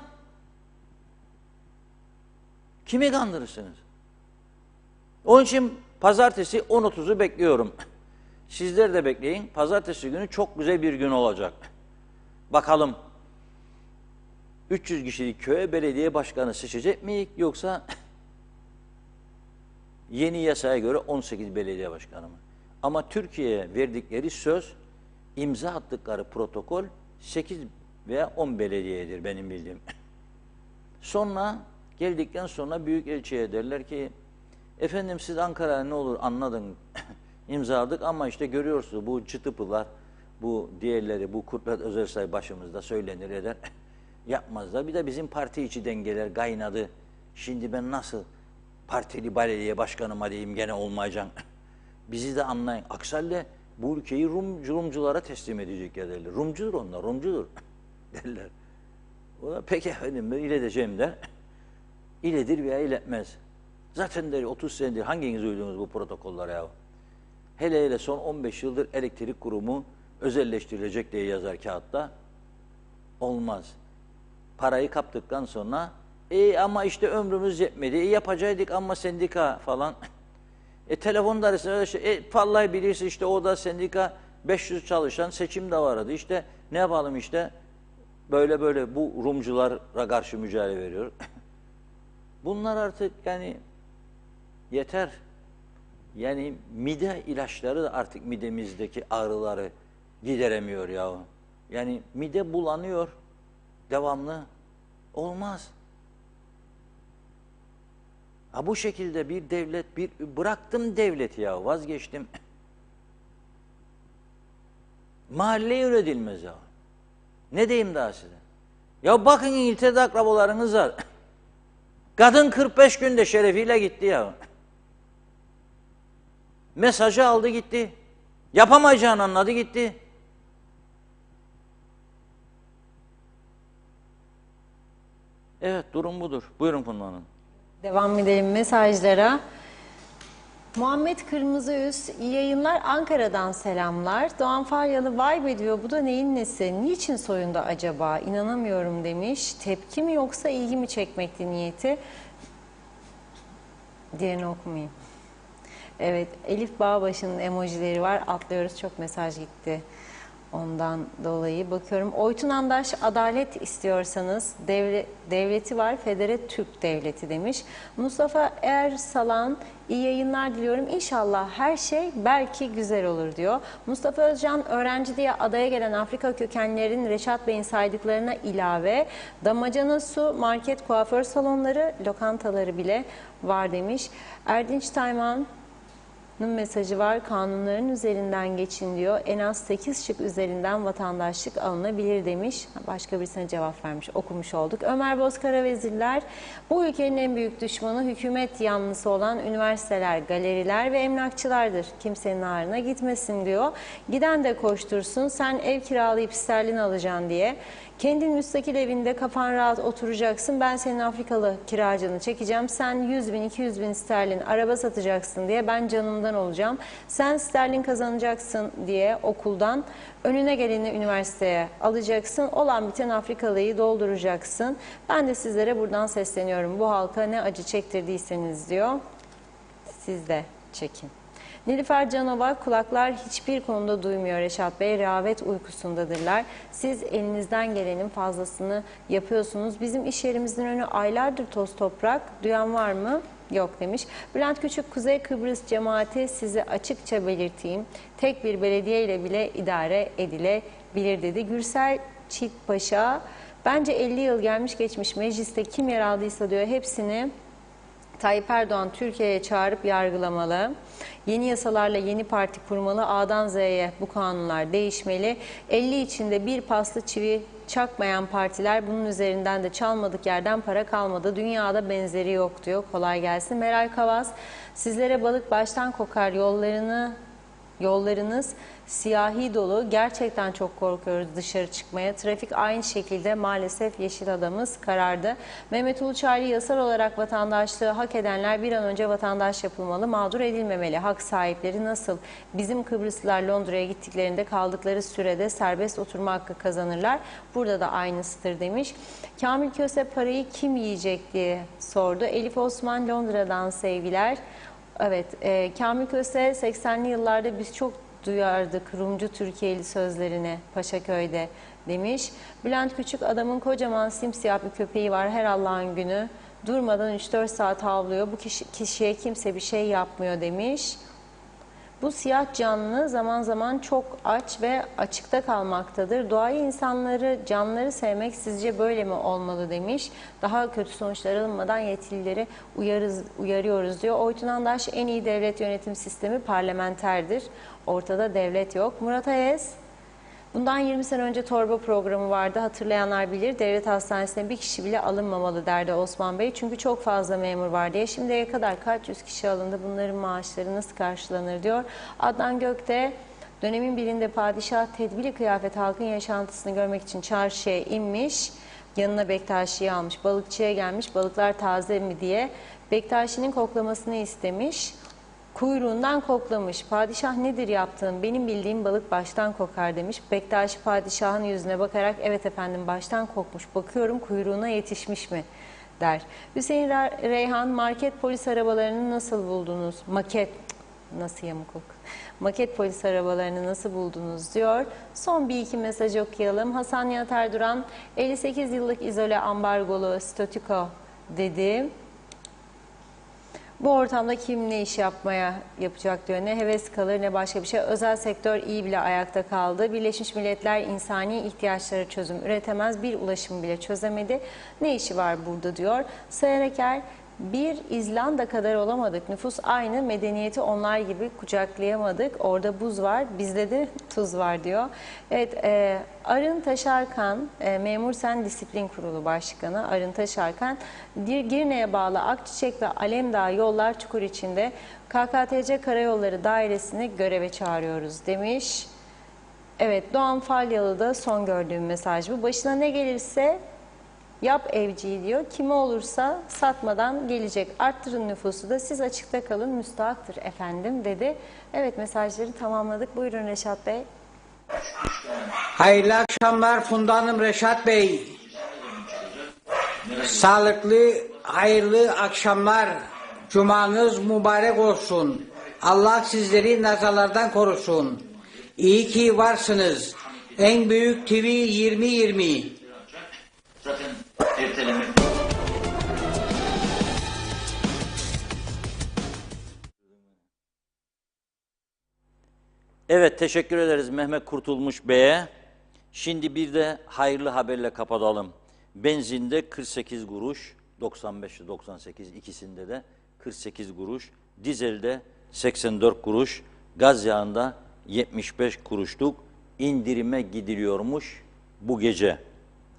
kimi kandırırsınız? Onun için pazartesi 10.30'u bekliyorum. Sizler de bekleyin. Pazartesi günü çok güzel bir gün olacak. Bakalım 300 kişilik köye belediye başkanı seçecek miyiz yoksa yeni yasaya göre 18 belediye başkanı mı? Ama Türkiye'ye verdikleri söz, imza attıkları protokol 8 veya 10 belediyedir benim bildiğim. Sonra geldikten sonra büyükelçiye derler ki efendim siz Ankara'ya ne olur anladın imzaladık ama işte görüyorsunuz bu çıtıpılar, bu diğerleri, bu Kudret Özersay başımızda söylenir eder. Yapmazlar. Bir de bizim parti içi dengeler kaynadı. Şimdi ben nasıl partili belediye başkanıma diyeyim gene olmayacağım. Bizi de anlayın. Aksi halde bu ülkeyi Rumculara teslim edecek ya derler. Rumcudur onlar, Rumcudur derler. O da peki efendim ben ileteceğim der. İledir veya iletmez. Zaten der 30 senedir hanginiz uydunuz bu protokollara ya? Hele son 15 yıldır elektrik kurumu özelleştirilecek diye yazar kağıtta. Olmaz. Parayı kaptıktan sonra ama işte ömrümüz yetmedi. Yapacaktık ama sendika falan. Telefonda arasında vallahi bilirsin işte o da sendika 500 çalışan seçim de vardı. İşte ne yapalım işte böyle bu Rumculara karşı mücadele veriyor. Bunlar artık yani yeter. Yani mide ilaçları da artık midemizdeki ağrıları gideremiyor ya. Yani mide bulanıyor devamlı. Olmaz. Ha bu şekilde bir devlet, bıraktım devleti ya, vazgeçtim. Mahalle yönetilmez ya. Ne diyeyim daha size? Ya bakın İngiltere'de akrabalarınız var. Kadın 45 günde şerefiyle gitti ya. Mesajı aldı gitti. Yapamayacağını anladı gitti. Evet, durum budur. Buyurun Funda Hanım. Devam edelim mesajlara. Muhammed Kırmızıüz, iyi yayınlar, Ankara'dan selamlar. Doğan Faryalı, vay be diyor, bu da neyin nesi, niçin soyunda acaba, inanamıyorum demiş. Tepki mi yoksa ilgi mi çekmekti niyeti? Diğerini okumayayım. Evet, Elif Bağbaşı'nın emojileri var, atlıyoruz, çok mesaj gitti. Ondan dolayı bakıyorum. Oytun Andaş, adalet istiyorsanız devleti var, Federe Türk Devleti demiş. Mustafa Ersalan, iyi yayınlar diliyorum. İnşallah her şey belki güzel olur diyor. Mustafa Özcan, öğrenci diye adaya gelen Afrika kökenlilerin Reşat Bey'in saydıklarına ilave damacana su, market, kuaför salonları, lokantaları bile var demiş. Erdinç Tayman mesajı var. Kanunların üzerinden geçin diyor. En az 8 şık üzerinden vatandaşlık alınabilir demiş. Başka birisine cevap vermiş. Okumuş olduk. Ömer Bozkara Vezirler, bu ülkenin en büyük düşmanı hükümet yanlısı olan üniversiteler, galeriler ve emlakçılardır. Kimsenin ağrına gitmesin diyor. Giden de koştursun. Sen ev kiralayıp sterlin alacaksın diye. Kendin müstakil evinde kafan rahat oturacaksın. Ben senin Afrikalı kiracını çekeceğim. Sen 100 bin, 200 bin sterlin araba satacaksın diye ben canımdan olacağım. Sen sterlin kazanacaksın diye okuldan önüne geleni üniversiteye alacaksın. Olan biten Afrikalıyı dolduracaksın. Ben de sizlere buradan sesleniyorum. Bu halka ne acı çektirdiyseniz diyor. Siz de çekin. Nilüfer Canova, kulaklar hiçbir konuda duymuyor Reşat Bey, rehavet uykusundadırlar. Siz elinizden gelenin fazlasını yapıyorsunuz. Bizim iş yerimizin önü aylardır toz toprak. Duyan var mı? Yok demiş. Bülent Küçük, Kuzey Kıbrıs cemaati, sizi açıkça belirteyim, tek bir belediye ile bile idare edilebilir dedi. Gürsel Çitpaşa, bence 50 yıl gelmiş geçmiş mecliste kim yer aldıysa diyor hepsini Tayyip Erdoğan Türkiye'ye çağırıp yargılamalı. Yeni yasalarla yeni parti kurmalı. A'dan Z'ye bu kanunlar değişmeli. 50 içinde bir paslı çivi çakmayan partiler, bunun üzerinden de çalmadık yerden para kalmadı. Dünyada benzeri yok diyor. Kolay gelsin. Meral Kavaz, sizlere balık baştan kokar, yollarınız siyahi dolu. Gerçekten çok korkuyoruz dışarı çıkmaya. Trafik aynı şekilde, maalesef yeşil adamız karardı. Mehmet Uluçaylı, yasal olarak vatandaşlığı hak edenler bir an önce vatandaş yapılmalı, mağdur edilmemeli. Hak sahipleri nasıl bizim Kıbrıslılar Londra'ya gittiklerinde kaldıkları sürede serbest oturma hakkı kazanırlar. Burada da aynısıdır demiş. Kamil Köse, parayı kim yiyecek diye sordu. Elif Osman, Londra'dan sevgiler. Evet, Kamil Köse, 80'li yıllarda biz çok duyardık Rumcu Türkiye'li sözlerini Paşaköy'de demiş. Bülent Küçük, adamın kocaman simsiyah bir köpeği var, her Allah'ın günü durmadan 3-4 saat havlıyor. Bu kişiye kimse bir şey yapmıyor demiş. Bu siyah canlı zaman zaman çok aç ve açıkta kalmaktadır. Doğayı, insanları, canlıları sevmek sizce böyle mi olmalı demiş. Daha kötü sonuçlar alınmadan yetkilileri uyarıyoruz diyor. Oytun Andaş, en iyi devlet yönetim sistemi parlamenterdir. Ortada devlet yok. Murat Ayaz, bundan 20 sene önce torba programı vardı. Hatırlayanlar bilir. Devlet hastanesine bir kişi bile alınmamalı derdi Osman Bey. Çünkü çok fazla memur var diye. Şimdiye kadar kaç yüz kişi alındı? Bunların maaşları nasıl karşılanır diyor. Adnan Gökte, dönemin birinde padişah tedbirli kıyafet halkın yaşantısını görmek için çarşıya inmiş. Yanına Bektaşi'yi almış. Balıkçıya gelmiş. Balıklar taze mi diye Bektaşi'nin koklamasını istemiş. Kuyruğundan koklamış. Padişah, nedir yaptığın? Benim bildiğim balık baştan kokar demiş. Bektaşi padişahın yüzüne bakarak, evet efendim baştan kokmuş. Bakıyorum kuyruğuna yetişmiş mi der. Hüseyin Reyhan, market polis arabalarını nasıl buldunuz? Nasıl yamukluk? Maket polis arabalarını nasıl buldunuz diyor. Son bir iki mesaj okuyalım. Hasan Nihat Erduran, 58 yıllık izole ambargolu statüko dedi. Bu ortamda kim ne iş yapacak diyor. Ne heves kalır ne başka bir şey. Özel sektör iyi bile ayakta kaldı. Birleşmiş Milletler insani ihtiyaçlara çözüm üretemez. Bir ulaşımı bile çözemedi. Ne işi var burada diyor. Sayar Eker, bir İzlanda kadar olamadık. Nüfus aynı, medeniyeti onlar gibi kucaklayamadık. Orada buz var, bizde de tuz var diyor. Evet, Arın Taşarkan, Memur Sen Disiplin Kurulu Başkanı Arın Taşarkan, Girne'ye bağlı Akçiçek ve Alemdağ yollar çukur içinde. KKTC Karayolları Dairesi'ni göreve çağırıyoruz demiş. Evet, Doğan Falyalı'da son gördüğüm mesaj bu. Başına ne gelirse yap evciyi diyor. Kimi olursa satmadan gelecek. Arttırın nüfusu da siz açıkta kalın müstahaktır efendim dedi. Evet, mesajları tamamladık. Buyurun Reşat Bey. Hayırlı akşamlar Funda Hanım, Reşat Bey. Sağlıklı, hayırlı akşamlar. Cumanız mübarek olsun. Allah sizleri nazarlardan korusun. İyi ki varsınız. En büyük TV 2020. Zaten erteleme. Evet, teşekkür ederiz Mehmet Kurtulmuş Bey'e. Şimdi bir de hayırlı haberle kapatalım. Benzinde 48 kuruş, 95 ile 98 ikisinde de 48 kuruş, dizelde 84 kuruş, gaz yağında 75 kuruşluk indirime gidiliyormuş bu gece.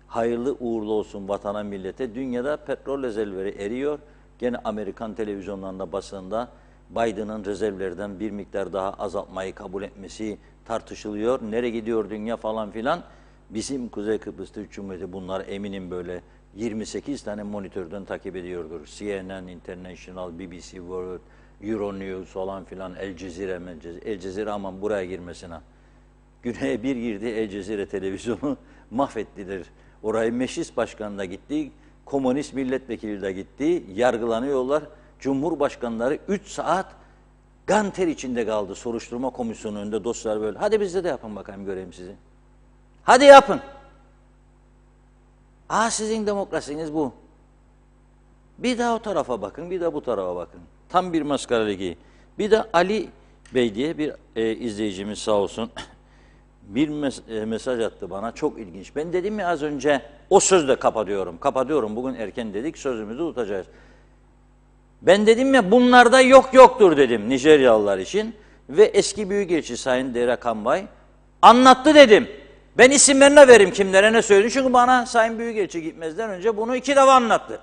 Hayırlı uğurlu olsun vatana millete. Dünyada petrol rezervleri eriyor. Gene Amerikan televizyonlarında, basında Biden'ın rezervlerden bir miktar daha azaltmayı kabul etmesi tartışılıyor. Nereye gidiyor dünya falan filan. Bizim Kuzey Kıbrıs Türk Cumhuriyeti bunlar eminim böyle 28 tane monitörden takip ediyordur. CNN, International, BBC World, Euronews falan filan, El Cezire, El Cezire aman buraya girmesin ha. Güney'e bir girdi, El Cezire televizyonu mahvettiler. Orayı meclis başkanı da gitti, komünist milletvekili de gitti, yargılanıyorlar. Cumhurbaşkanları 3 saat kan ter içinde kaldı soruşturma komisyonu önünde, dosyalar böyle. Hadi bizde de yapın bakayım, göreyim sizi. Hadi yapın. Sizin demokrasiniz bu. Bir daha o tarafa bakın, bir de bu tarafa bakın. Tam bir maskara ligi. Bir de Ali Bey diye bir izleyicimiz sağ olsun bir mesaj attı bana, çok ilginç. Ben dedim ya az önce, o sözle kapatıyorum. Kapatıyorum, bugün erken dedik, sözümüzü tutacağız. Ben dedim ya bunlarda yoktur dedim Nijeryalılar için. Ve eski Büyükelçi Sayın Dera Kambay anlattı dedim. Ben isimlerine veririm kimlere ne söyledi. Çünkü bana Sayın Büyükelçi gitmezden önce bunu 2 defa anlattı.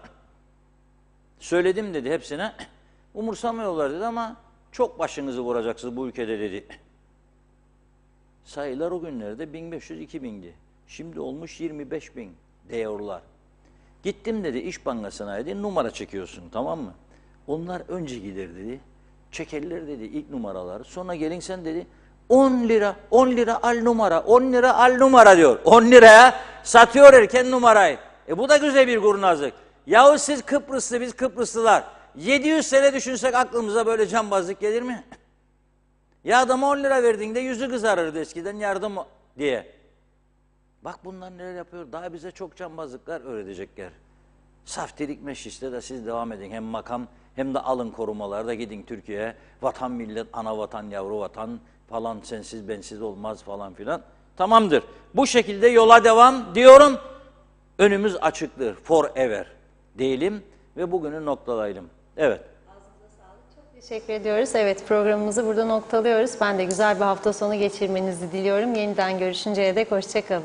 Söyledim dedi hepsine. Umursamıyorlar dedi ama çok başınızı vuracaksınız bu ülkede dedi. Sayılar o günlerde 1500-2000'di. Şimdi olmuş 25.000 diyorlar. Gittim dedi İş Bankası'na dedi, numara çekiyorsun, tamam mı? Onlar önce gider dedi. Çekerler dedi ilk numaraları. Sonra gelin sen dedi 10 lira al numara, 10 lira al numara diyor. 10 liraya satıyor erken numarayı. Bu da güzel bir kurnazlık. Yahu siz Kıbrıslı, biz Kıbrıslılar 700 sene düşünsek aklımıza böyle cambazlık gelir mi? Ya adama 10 lira verdiğinde yüzü kızarırdı eskiden yardım diye. Bak bunlar neler yapıyor. Daha bize çok cambazlıklar öğretecekler. Saftirik mecliste de siz devam edin. Hem makam hem de alın korumalarda gidin Türkiye'ye. Vatan millet, ana vatan, yavru vatan falan, sensiz bensiz olmaz falan filan. Tamamdır. Bu şekilde yola devam diyorum. Önümüz açıktır. Forever diyelim ve bugünü noktalayalım. Evet. Teşekkür ediyoruz. Evet, programımızı burada noktalıyoruz. Ben de güzel bir hafta sonu geçirmenizi diliyorum. Yeniden görüşünceye dek hoşça kalın.